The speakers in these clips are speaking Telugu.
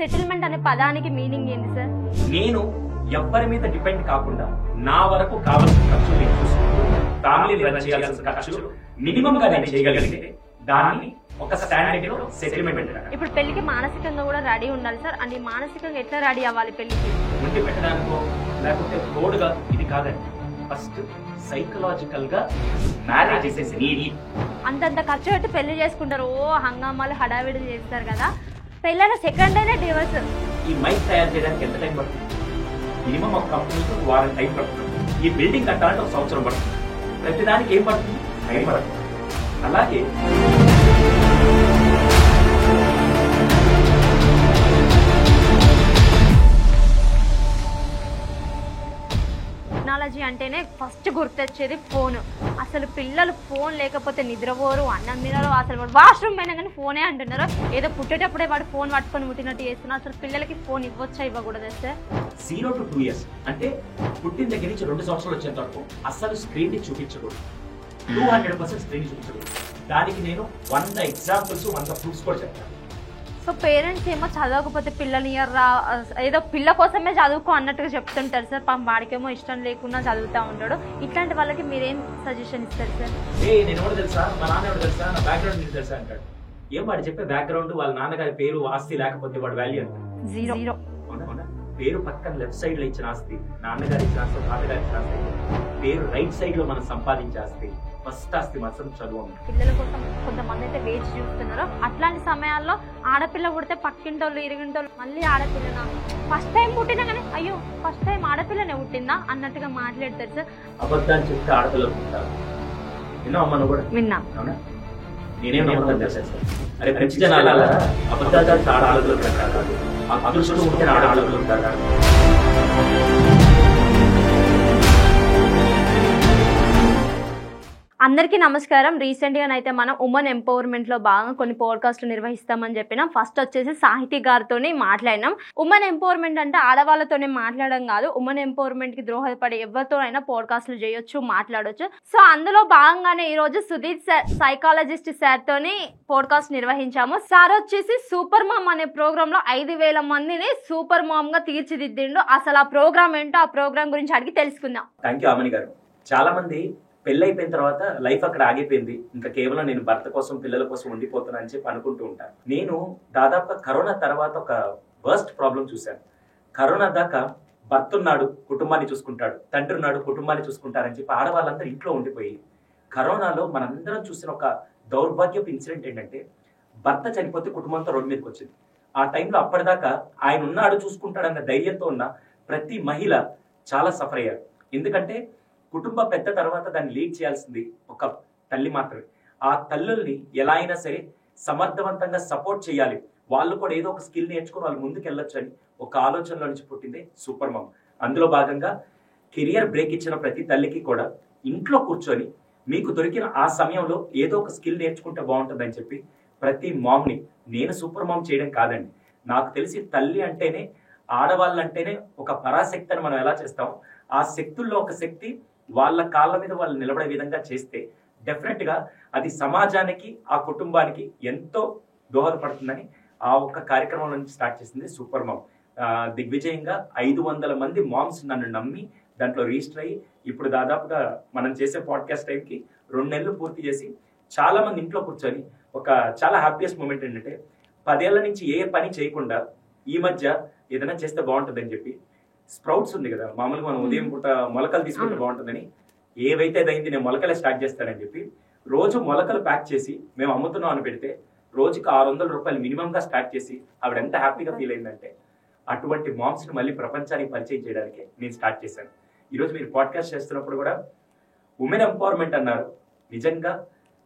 సెటిల్మెంట్ అనే పదానికి మీనింగ్ ఏంటి సార్? నేను ఎవ్వరి మీద డిపెండ్ కాకుండా నా వరకు కావాల్సిన ఖర్చులు నేను చూసుకుంటూ ఫ్యామిలీ రన్ చేయాల్సిన ఖర్చులు మినిమం గా నేను చేయగలిగితే దాన్ని ఒక స్టాండర్డ్ లో సెటిల్మెంట్ అంటారు. ఇప్పుడు పెళ్లికి మానసికంగా కూడా రెడీ ఉండాలి సార్. అంటే మానసికంగా ఎట్లా రెడీ అవ్వాలి పెళ్లికి? ముందు పెట్టడానికో లేకపోతే తోడుగా ఇది కాదండి. ఫస్ట్ సైకలాజికల్ గా మ్యారేజ్ చేసేసి అంతంత ఖర్చు పెట్టి పెళ్లి చేసుకుంటారు. ఓ హంగామాలు హడావిడి చేస్తారు కదా. పెళ్ళైన సెకండ్ డేనే డివోర్స్. ఈ మైక్ తయారు చేయడానికి ఎంత టైం పడుతుంది? మినిమం ఒక కంపెనీకి వారం టైం పడుతుంది. ఈ బిల్డింగ్ కట్టాలంటే ఒక సంవత్సరం పడుతుంది. ప్రతిదానికి ఏం పడుతుంది? టైం పడుతుంది. అలాగే టెక్నాలజీ అంటేనే ఫస్ట్ గుర్తొచ్చేది ఫోన్. అసలు పిల్లలు ఫోన్ లేకపోతే నిద్రపోరు, అన్నం తినరు. అసలు వాష్రూమ్ అయినా కానీ ఫోనే అంటున్నారు. ఏదో పుట్టేటప్పుడే వాడు ఫోన్ పట్టుకొని పుట్టినట్టు చేస్తున్నారు. అసలు పిల్లలకి ఫోన్ ఇవ్వచ్చా ఇవ్వకూడదు సార్? 0 to 2 years అంటే పుట్టిన దగ్గర నుంచి 2 సంవత్సరాలు వచ్చేంత వరకు అసలు స్క్రీన్ ని చూపించకూడదు. 200% స్క్రీన్ చూపించకూడదు. దానికి నేను 100 ఎగ్జాంపుల్స్ 100 ప్రూఫ్స్ కూడా చెప్తాను. సో పేరెంట్స్ ఏమో చదవకపోతే పిల్లల్ని ఏదో పిల్ల కోసమే చదువుకో అన్నట్టుగా చెప్తుంటారు సార్. పాపం వాడికేమో ఇష్టం లేకుండా చదువుతూ ఉంటాడు. ఇట్లాంటి వాళ్ళకి మీరేం సజెషన్ ఇస్తారు సార్? నేను ఎవరు తెలుసా, మా నాన్న ఎవరు తెలుసా, నా బ్యాక్గ్రౌండ్ నీకు తెలుసా అంటాడు. ఏం వాడు చెప్పే బ్యాక్గ్రౌండ్ వాళ్ళ నాన్నగారి పేరు ఆస్తి లేకపోతే వాడు వాల్యూ అంట జీరో. పేరు పక్కన లెఫ్ట్ సైడ్ లో ఇచ్చిన ఆస్తి, నాన్నగారి ఇచ్చిన ఆస్తి, తాతగారి ఇచ్చిన ఆస్తి. పేరు రైట్ సైడ్ లో మనం సంపాదించే ఆస్తి. ఫస్ట్ ఆస్తి మాత్రం చదువు. పిల్లల కోసం కొంతమంది అయితే వేచి చూస్తున్నారు. అట్లాంటి సమయాల్లో ఆడపిల్ల పుడితే పక్కింటోళ్ళు ఇరిగింటోళ్ళు మళ్ళీ ఆడపిల్లనా, ఫస్ట్ టైం పుట్టినా కానీ అయ్యో ఫస్ట్ టైం ఆడపిల్లనే పుట్టిందా అన్నట్టుగా మాట్లాడతారు సార్. అబద్ధాలు చెప్తే ఆడపిల్లలు పుట్టారు. విన్నావు అమ్మ నువ్వు కూడా? విన్నా. అవునా? నేనేం నమ్మకం తెలుసా? అరే మంచి జనాల అబద్ధాలు చెప్తే ఆడపిల్లలు పెట్టారు. అదృష్టం ఉంటే ఆడపిల్లలు ఉంటారు. అందరికీ నమస్కారం. రీసెంట్గా అయితే మనం ఉమెన్ ఎంపవర్మెంట్లో భాగంగా కొన్ని పోడ్కాస్ట్లు నిర్వహిస్తామని చెప్పినాం. ఫస్ట్ వచ్చేసి సాహితీ గారితోనే మాట్లాడినాం. ఉమెన్ ఎంపవర్మెంట్ అంటే ఆడవాళ్ళతోనే మాట్లాడడం కాదు, ఉమెన్ ఎంపవర్మెంట్కి దోహదపడే ఎవరితోనైనా పోడ్కాస్ట్లు చేయొచ్చు, మాట్లాడొచ్చు. సో అందులో భాగంగానే ఈరోజు సుధీర్ సార్, సైకాలజిస్ట్ సార్తోని పోడ్కాస్ట్ నిర్వహించాము. సార్ వచ్చేసి సూపర్ మామ్ అనే ప్రోగ్రాంలో 5,000 మందిని సూపర్ మామ్ గా తీర్చిదిద్దిండు. అసలు ఆ ప్రోగ్రామ్ ఏంటో, ఆ ప్రోగ్రామ్ గురించి అడిగి తెలుసుకుందాం. థ్యాంక్ యూ ఆమని గారు. చాలా మంది పెళ్ళైపోయిన తర్వాత లైఫ్ అక్కడ ఆగిపోయింది, ఇంకా కేవలం నేను భర్త కోసం పిల్లల కోసం ఉండిపోతున్నా అని చెప్పి అనుకుంటూ ఉంటాను. నేను దాదాపుగా కరోనా తర్వాత ఒక వర్స్ట్ ప్రాబ్లం చూశాను. కరోనా దాకా భర్త ఉన్నాడు, కుటుంబాన్ని చూసుకుంటాడు, తండ్రి ఉన్నాడు, కుటుంబాన్ని చూసుకుంటారని చెప్పి ఆడవాళ్ళందరూ ఇంట్లో ఉండిపోయి, కరోనాలో మనందరం చూసిన ఒక దౌర్భాగ్యపు ఇన్సిడెంట్ ఏంటంటే భర్త చనిపోతే కుటుంబంతో రోడ్డు మీదకి వచ్చింది. ఆ టైంలో అప్పటిదాకా ఆయన ఉన్నాడు, చూసుకుంటాడన్న ధైర్యంతో ఉన్న ప్రతి మహిళ చాలా సఫర్ అయ్యారు. ఎందుకంటే కుటుంబ పెద్ద తర్వాత దాన్ని లీడ్ చేయాల్సింది ఒక తల్లి మాత్రమే. ఆ తల్లుల్ని ఎలా అయినా సరే సమర్థవంతంగా సపోర్ట్ చేయాలి, వాళ్ళు కూడా ఏదో ఒక స్కిల్ నేర్చుకుని వాళ్ళు ముందుకు వెళ్ళొచ్చు అని ఒక ఆలోచనలో నుంచి పుట్టిందే సూపర్ మామ్. అందులో భాగంగా కెరియర్ బ్రేక్ ఇచ్చిన ప్రతి తల్లికి కూడా ఇంట్లో కూర్చొని మీకు దొరికిన ఆ సమయంలో ఏదో ఒక స్కిల్ నేర్చుకుంటే బాగుంటుందని చెప్పి ప్రతి మామ్ని నేను సూపర్ మామ్ చేయడం కాదండి. నాకు తెలిసి తల్లి అంటేనే, ఆడవాళ్ళంటేనే ఒక పరాశక్తి అని మనం ఎలా చేస్తాం, ఆ శక్తుల్లో ఒక శక్తి వాళ్ళ కాళ్ళ మీద వాళ్ళు నిలబడే విధంగా చేస్తే డెఫినెట్ గా అది సమాజానికి, ఆ కుటుంబానికి ఎంతో దోహదపడుతుందని ఆ ఒక్క కార్యక్రమం నుంచి స్టార్ట్ చేసింది సూపర్ మామ్. దిగ్విజయంగా 500 మంది మామ్స్ నన్ను నమ్మి దాంట్లో రిజిస్టర్ అయ్యి ఇప్పుడు దాదాపుగా మనం చేసే పాడ్కాస్ట్ టైంకి 2 నెలలు పూర్తి చేసి చాలా మంది ఇంట్లో కూర్చొని ఒక చాలా హ్యాపీయెస్ట్ మూమెంట్ ఏంటంటే 10 ఏళ్ల నుంచి ఏ పని చేయకుండా ఈ మధ్య ఏదైనా చేస్తే బాగుంటుందని చెప్పి స్ప్రౌట్స్ ఉంది కదా, మామూలుగా మనం ఉదయం పూట మొలకలు తీసుకుంటే బాగుంటుందని, ఏవైతే అదైంది నేను మొలకలే స్టార్ట్ చేస్తానని చెప్పి రోజు మొలకలు ప్యాక్ చేసి మేము అమ్ముతున్నాం అని పెడితే రోజుకి 600 రూపాయలు మినిమం గా స్టార్ట్ చేసి ఆవిడ ఎంత హ్యాపీగా ఫీల్ అయిందంటే అటువంటి మామ్స్ ని మళ్ళీ ప్రపంచానికి పరిచయం చేయడానికి నేను స్టార్ట్ చేశాను. ఈరోజు మీరు పాడ్కాస్ట్ చేస్తున్నప్పుడు కూడా ఉమెన్ ఎంపవర్మెంట్ అన్నారు. నిజంగా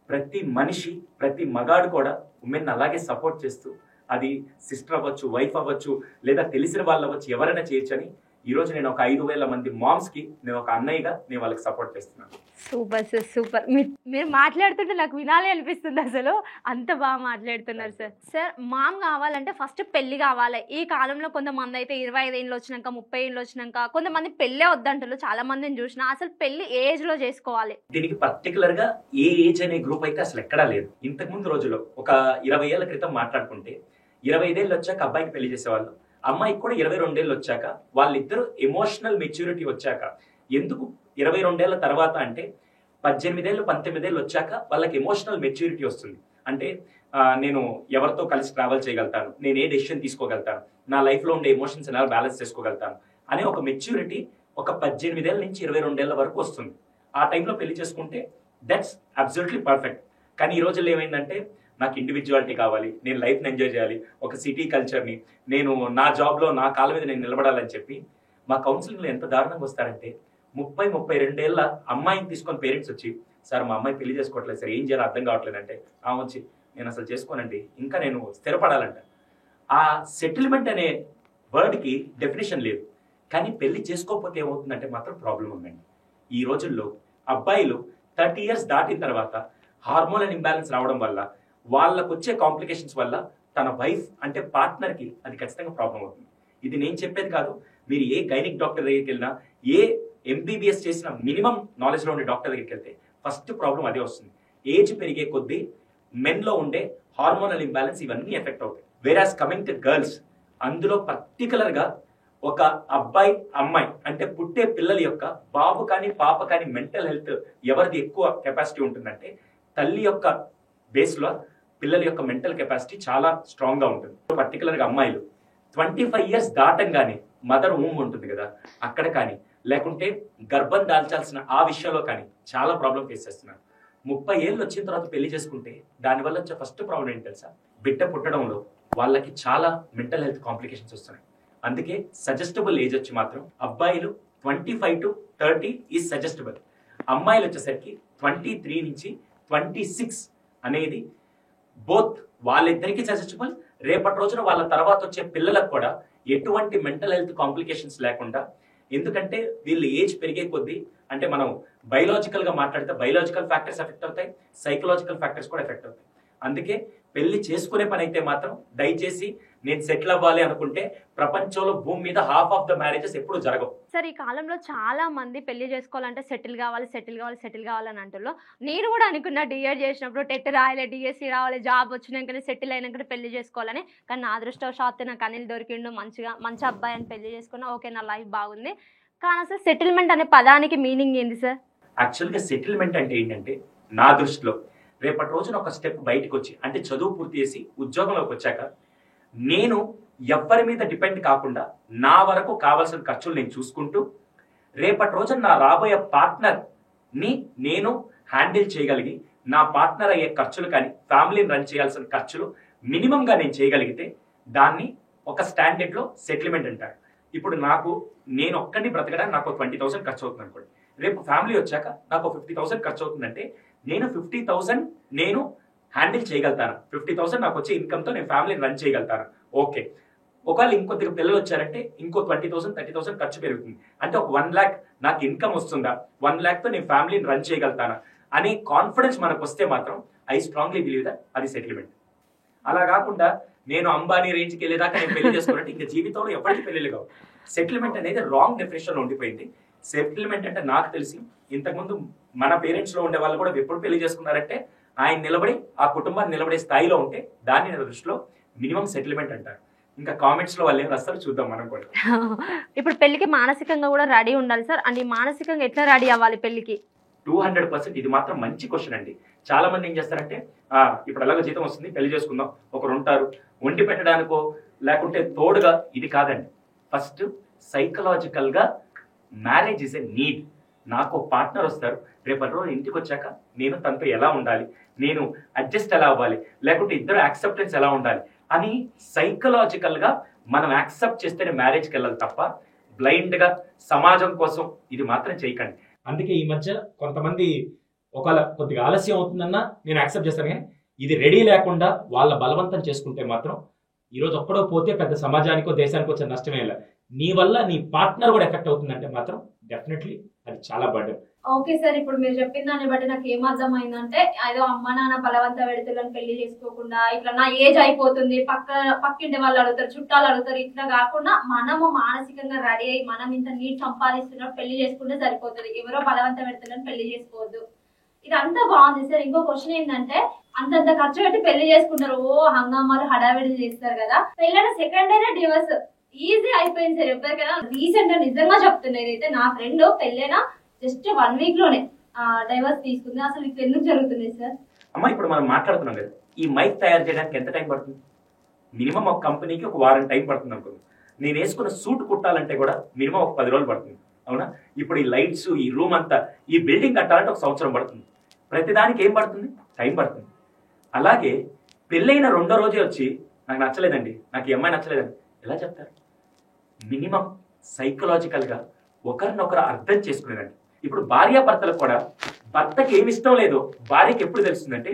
ప్రతి మనిషి, ప్రతి మగాడు కూడా ఉమెన్ అలాగే సపోర్ట్ చేస్తూ, అది సిస్టర్ అవ్వచ్చు, వైఫ్ అవ్వచ్చు, లేదా తెలిసిన వాళ్ళు అవ్వచ్చు, ఎవరైనా చేయొచ్చని ఈరోజు నేను ఒక 5,000 మంది మామ్స్ కి నేను ఒక అన్నయ్యగా నేను వాళ్ళకి సపోర్ట్ చేస్తున్నాను. Super sir, super. మీరు మాట్లాడుతుంటే నాకు వినాలి అనిపిస్తుంది. అసలు అంత బాగా మాట్లాడుతున్నారు సార్. సార్ మామ్ కావాలంటే ఫస్ట్ పెళ్లి కావాలి. ఈ కాలంలో కొంతమంది అయితే 25 ఏళ్ళు వచ్చినాక, 30 ఏళ్ళు వచ్చినాక, కొంతమంది పెళ్ళే వద్దంటారు. చాలా మందిని చూసిన. అసలు పెళ్లి ఏజ్ లో చేసుకోవాలి. దీనికి పర్టికులర్ గా ఏ ఏజ్ అనే గ్రూప్ అయితే అసలు ఎక్కడా లేదు. ఇంతకు ముందు రోజుల్లో ఒక 20 ఏళ్ల క్రితం మాట్లాడుకుంటే 25 ఏళ్ళు వచ్చాక అబ్బాయికి పెళ్లి చేసేవాళ్ళు, అమ్మాయికి కూడా 22 ఏళ్ళు వచ్చాక, వాళ్ళిద్దరూ ఎమోషనల్ మెచ్యూరిటీ వచ్చాక. ఎందుకు 22 ఏళ్ల తర్వాత అంటే 18 ఏళ్ళు 19 ఏళ్ళు వచ్చాక వాళ్ళకి ఎమోషనల్ మెచ్యూరిటీ వస్తుంది. అంటే నేను ఎవరితో కలిసి ట్రావెల్ చేయగలుగుతాను, నేను ఏ డెసిషన్ తీసుకోగలుగుతాను, నా లైఫ్లో ఉండే ఎమోషన్స్ ఎలా బ్యాలెన్స్ చేసుకోగలుగుతాను అనే ఒక మెచ్యూరిటీ ఒక 18 ఏళ్ళ నుంచి 22 ఏళ్ళ వరకు వస్తుంది. ఆ టైంలో పెళ్లి చేసుకుంటే దట్స్ అబ్సల్యూట్లీ పర్ఫెక్ట్. కానీ ఈ రోజుల్లో ఏమైందంటే నాకు ఇండివిజువాలిటీ కావాలి, నేను లైఫ్ని ఎంజాయ్ చేయాలి, ఒక సిటీ కల్చర్ని, నేను నా జాబ్లో నా కాళ్ళ మీద నేను నిలబడాలని చెప్పి మా కౌన్సిలింగ్లో ఎంత దారుణంగా వస్తారంటే 30-32 ఏళ్ళ అమ్మాయిని తీసుకొని పేరెంట్స్ వచ్చి, సార్ మా అమ్మాయి పెళ్లి చేసుకోవట్లేదు సార్, ఏం చేయాలో అర్థం కావట్లేదు అంటే, వచ్చి నేను అసలు చేసుకోనండి, ఇంకా నేను స్థిరపడాలంట. ఆ సెటిల్మెంట్ అనే వర్డ్కి డెఫినేషన్ లేదు. కానీ పెళ్లి చేసుకోకపోతే ఏమవుతుందంటే మాత్రం ప్రాబ్లం ఉందండి. ఈ రోజుల్లో అబ్బాయిలు 30 ఇయర్స్ దాటిన తర్వాత హార్మోనల్ ఇంబ్యాలెన్స్ రావడం వల్ల, వాళ్ళకు వచ్చే కాంప్లికేషన్స్ వల్ల తన వైఫ్ అంటే పార్ట్నర్కి అది ఖచ్చితంగా ప్రాబ్లం అవుతుంది. ఇది నేను చెప్పేది కాదు, మీరు ఏ గైనిక్ డాక్టర్ దగ్గరికి వెళ్ళినా, ఏ ఎంబీబీఎస్ చేసిన మినిమం నాలెడ్జ్లో ఉండే డాక్టర్ దగ్గరికి వెళ్తే ఫస్ట్ ప్రాబ్లం అదే వస్తుంది. ఏజ్ పెరిగే కొద్దీ మెన్లో ఉండే హార్మోనల్ ఇంబ్యాలెన్స్ ఇవన్నీ ఎఫెక్ట్ అవుతాయి. వేరాస్ కమింగ్ టు గర్ల్స్, అందులో పర్టికులర్గా ఒక అబ్బాయి అమ్మాయి అంటే పుట్టే పిల్లల యొక్క బాబు కానీ పాప కానీ మెంటల్ హెల్త్ ఎవరిది ఎక్కువ కెపాసిటీ ఉంటుందంటే తల్లి యొక్క బేస్లో పిల్లల యొక్క మెంటల్ కెపాసిటీ చాలా స్ట్రాంగ్గా ఉంటుంది. పర్టికులర్గా అమ్మాయిలు 25 ఇయర్స్ దాటంగానే మదర్ ఊమ్ ఉంటుంది కదా, అక్కడ కానీ లేకుంటే గర్భం దాల్చాల్సిన ఆ విషయంలో కానీ చాలా ప్రాబ్లం ఫేస్ చేస్తున్నారు. 30 ఏళ్ళు వచ్చిన తర్వాత పెళ్లి చేసుకుంటే దానివల్ల వచ్చే ఫస్ట్ ప్రాబ్లం ఏంటి తెలుసా? బిడ్డ పుట్టడంలో వాళ్ళకి చాలా మెంటల్ హెల్త్ కాంప్లికేషన్స్ వస్తున్నాయి. అందుకే సజెస్టబుల్ ఏజ్ వచ్చి మాత్రం అబ్బాయిలు 25 to 30 ఈజ్ సజెస్టబుల్. అమ్మాయిలు వచ్చేసరికి 23 నుంచి 26 అనేది బోత్ వాళ్ళిద్దరికీ సజెస్టబుల్. రేపటి రోజున వాళ్ళ తర్వాత వచ్చే పిల్లలకు కూడా ఎటువంటి మెంటల్ హెల్త్ కాంప్లికేషన్స్ లేకుండా. ఎందుకంటే వీళ్ళు ఏజ్ పెరిగే కొద్దీ అంటే మనం బయలాజికల్ గా మాట్లాడితే బయలాజికల్ ఫ్యాక్టర్స్ ఎఫెక్ట్ అవుతాయి, సైకలాజికల్ ఫ్యాక్టర్స్ కూడా ఎఫెక్ట్ అవుతాయి. అందుకే పెళ్లి చేసుకునే పని అయితే మాత్రం దయచేసి నేను సెటిల్ అవ్వాలి అనుకుంటే ప్రపంచంలో భూమి మీద హాఫ్ ఆఫ్ ద మ్యారేజెస్ ఎప్పుడు జరగవు. సార్, ఈ కాలంలో చాలా మంది పెళ్లి చేసుకోవాలంటే సెటిల్ కావాలి సెటిల్ కావాలి సెటిల్ కావాలని అంటున్నారు. నేను కూడా అనుకున్నా డిఎడ్ చేసినప్పుడు టెట్ రాయాలి, డిఎస్సి రావాలి, జాబ్ వచ్చినాకనే సెటిల్ అయినాకనే పెళ్లి చేసుకోవాలని. కానీ నా అదృష్టవశాత్తు నాకు అనిల్ దొరికిండు, మంచి అబ్బాయి అని పెళ్లి చేసుకున్నా. ఓకే, నా లైఫ్ బాగుంది. కానీ అసలు సెటిల్మెంట్ అనే పదానికి మీనింగ్ ఏంది సార్? యాక్చువల్గా సెటిల్మెంట్ అంటే ఏంటంటే నా దృష్టిలో రేపటి రోజున ఒక స్టెప్ బయటకు వచ్చి అంటే చదువు పూర్తి చేసి ఉద్యోగంలోకి వచ్చాక నేను ఎవ్వరి మీద డిపెండ్ కాకుండా నా వరకు కావాల్సిన ఖర్చులు నేను చూసుకుంటూ రేపటి రోజున నా రాబోయే పార్ట్నర్ని నేను హ్యాండిల్ చేయగలిగి నా పార్ట్నర్ అయ్యే ఖర్చులు కానీ ఫ్యామిలీని రన్ చేయాల్సిన ఖర్చులు మినిమంగా నేను చేయగలిగితే దాన్ని ఒక స్టాండర్డ్లో సెటిల్మెంట్ అంటారు. ఇప్పుడు నేను ఒక్కడిని బ్రతకడానికి నాకు 20,000 ఖర్చు అవుతుంది అనుకోండి. రేపు ఫ్యామిలీ వచ్చాక నాకు 50,000 ఖర్చు అవుతుందంటే నేను 50,000 నేను హ్యాండిల్ చేయగలుగుతాను. 50,000 నాకు వచ్చే ఇన్కమ్తో నేను ఫ్యామిలీని రన్ చేయగలుగుతాను. ఓకే, ఒకవేళ ఇంకొద్దిగా పిల్లలు వచ్చారంటే ఇంకో 20,000 30,000 ఖర్చు పెరుగుతుంది. అంటే ఒక 1 lakh నాకు ఇన్కమ్ వస్తుందా, 1 lakh తో నేను ఫ్యామిలీని రన్ చేయగలుగుతానా అనే కాన్ఫిడెన్స్ మనకు వస్తే మాత్రం ఐ స్ట్రాంగ్లీ బిలీవ్ దట్ అది సెటిల్మెంట్. అలా కాకుండా నేను అంబానీ రేంజ్కి వెళ్ళేదాకా నేను పెళ్లి చేసుకున్నట్టు ఇంకా జీవితంలో ఎప్పటికీ పెళ్లి కావు. సెటిల్మెంట్ అనేది రాంగ్ డెఫినేషన్ ఉండిపోయింది. సెటిల్మెంట్ అంటే నాకు తెలిసి ఇంతకుముందు మన పేరెంట్స్ లో ఉండే వాళ్ళు కూడా ఎప్పుడు పెళ్లి చేసుకున్నారంటే ఆయన నిలబడి ఆ కుటుంబాన్ని నిలబడే స్థాయిలో ఉంటే దాన్ని నా దృష్టిలో మినిమం సెటిల్మెంట్ అంటారు. ఇంకా కామెంట్స్ లో వాళ్ళు ఏం రాస్తారో చూద్దాం మనం కూడా. ఇప్పుడు పెళ్లికి మానసికంగా కూడా రెడీ ఉండాలి సార్. అంటే మానసికంగా ఎట్లా రెడీ అవ్వాలి పెళ్లికి? 200%. ఇది మాత్రం మంచి క్వశ్చన్ అండి. చాలా మంది ఏం చేస్తారంటే ఇప్పుడు ఎలాగో జీతం వస్తుంది పెళ్లి చేసుకుందాం, ఒకరు ఉంటారు వండి పెట్టడానికో లేకుంటే తోడుగా. ఇది కాదండి. ఫస్ట్ సైకలాజికల్ గా మ్యారేజ్ ఇస్ ఎ నీడ్. నాకు పార్ట్నర్ వస్తారు, రేపటి రోజు ఇంటికి వచ్చాక నేను తనతో ఎలా ఉండాలి, నేను అడ్జస్ట్ ఎలా అవ్వాలి, లేకుంటే ఇద్దరు యాక్సెప్టెన్స్ ఎలా ఉండాలి అని సైకలాజికల్ గా మనం యాక్సెప్ట్ చేస్తేనే మ్యారేజ్కి వెళ్ళాలి తప్ప బ్లైండ్ గా సమాజం కోసం ఇది మాత్రం చేయకండి. అందుకే ఈ మధ్య కొంతమంది ఒకవేళ కొద్దిగా ఆలస్యం అవుతుందన్నా నేను యాక్సెప్ట్ చేస్తాను, కానీ ఇది రెడీ లేకుండా వాళ్ళ బలవంతం చేసుకుంటే మాత్రం ఈరోజు ఒక్కడో పోతే పెద్ద సమాజానికో దేశానికో వచ్చే నష్టమే లేదు. నీ వల్ల నీ పార్ట్నర్ కూడా ఎఫెక్ట్ అవుతుందంటే మాత్రం డెఫినెట్లీ అది చాలా బర్డెన్. ఓకే సార్, ఇప్పుడు మీరు చెప్పిన దాన్ని బట్టి నాకు ఏమర్థమైందంటే ఏదో అమ్మ నాన్న బలవంత పెడుతులను పెళ్లి చేసుకోకుండా ఇట్లా నా ఏజ్ అయిపోతుంది పక్కింటి వాళ్ళు అడుగుతారు, చుట్టాలు అడుగుతారు, ఇట్లా కాకుండా మనము మానసికంగా రెడీ అయ్యి మనం ఇంత నీట్ సంపాదిస్తున్నప్పుడు పెళ్లి చేసుకుంటే సరిపోతుంది. ఎవరో బలవంత పెడుతులను పెళ్లి చేసుకోవద్దు. ఇదంతా బాగుంది సార్. ఇంకో క్వశ్చన్ ఏంటంటే అంతంత ఖర్చు పెట్టి పెళ్లి చేసుకుంటారు, ఓ హంగామాలు హడావిడి చేస్తారు కదా, పెళ్ళైన సెకండ్ డేనే డివోర్స్ ఈజీ అయిపోయింది సార్ ఎవరికైనా. రీసెంట్ గా నిజంగా చెప్తున్నారు అయితే నా ఫ్రెండ్ పెళ్ళైనా జస్ట్ 1 week లోనే డైవర్స్ తీసుకుంది. అసలు ఇప్పుడు ఎందుకు జరుగుతుంది సార్? అమ్మ ఇప్పుడు మనం మాట్లాడుతున్నాం కదా, ఈ మైక్ తయారు చేయడానికి ఎంత టైం పడుతుంది? మినిమం ఒక కంపెనీకి 1 వారం టైం పడుతుంది అనుకో. నేను వేసుకున్న సూట్ కుట్టాలంటే కూడా మినిమం ఒక 10 రోజులు పడుతుంది, అవునా? ఇప్పుడు ఈ లైట్స్, ఈ రూమ్ అంతా, ఈ బిల్డింగ్ కట్టాలంటే 1 సంవత్సరం పడుతుంది. ప్రతిదానికి ఏం పడుతుంది? టైం పడుతుంది. అలాగే పెళ్ళైన 2వ రోజే వచ్చి నాకు నచ్చలేదండి, నాకు ఈ అమ్మాయి నచ్చలేదండి ఎలా చెప్తారు? మినిమం సైకలాజికల్గా ఒకరినొకరు అర్థం చేసుకునేదండి. ఇప్పుడు భార్యాభర్తలకు కూడా భర్తకి ఏమి ఇష్టం లేదో భార్యకి ఎప్పుడు తెలుస్తుందంటే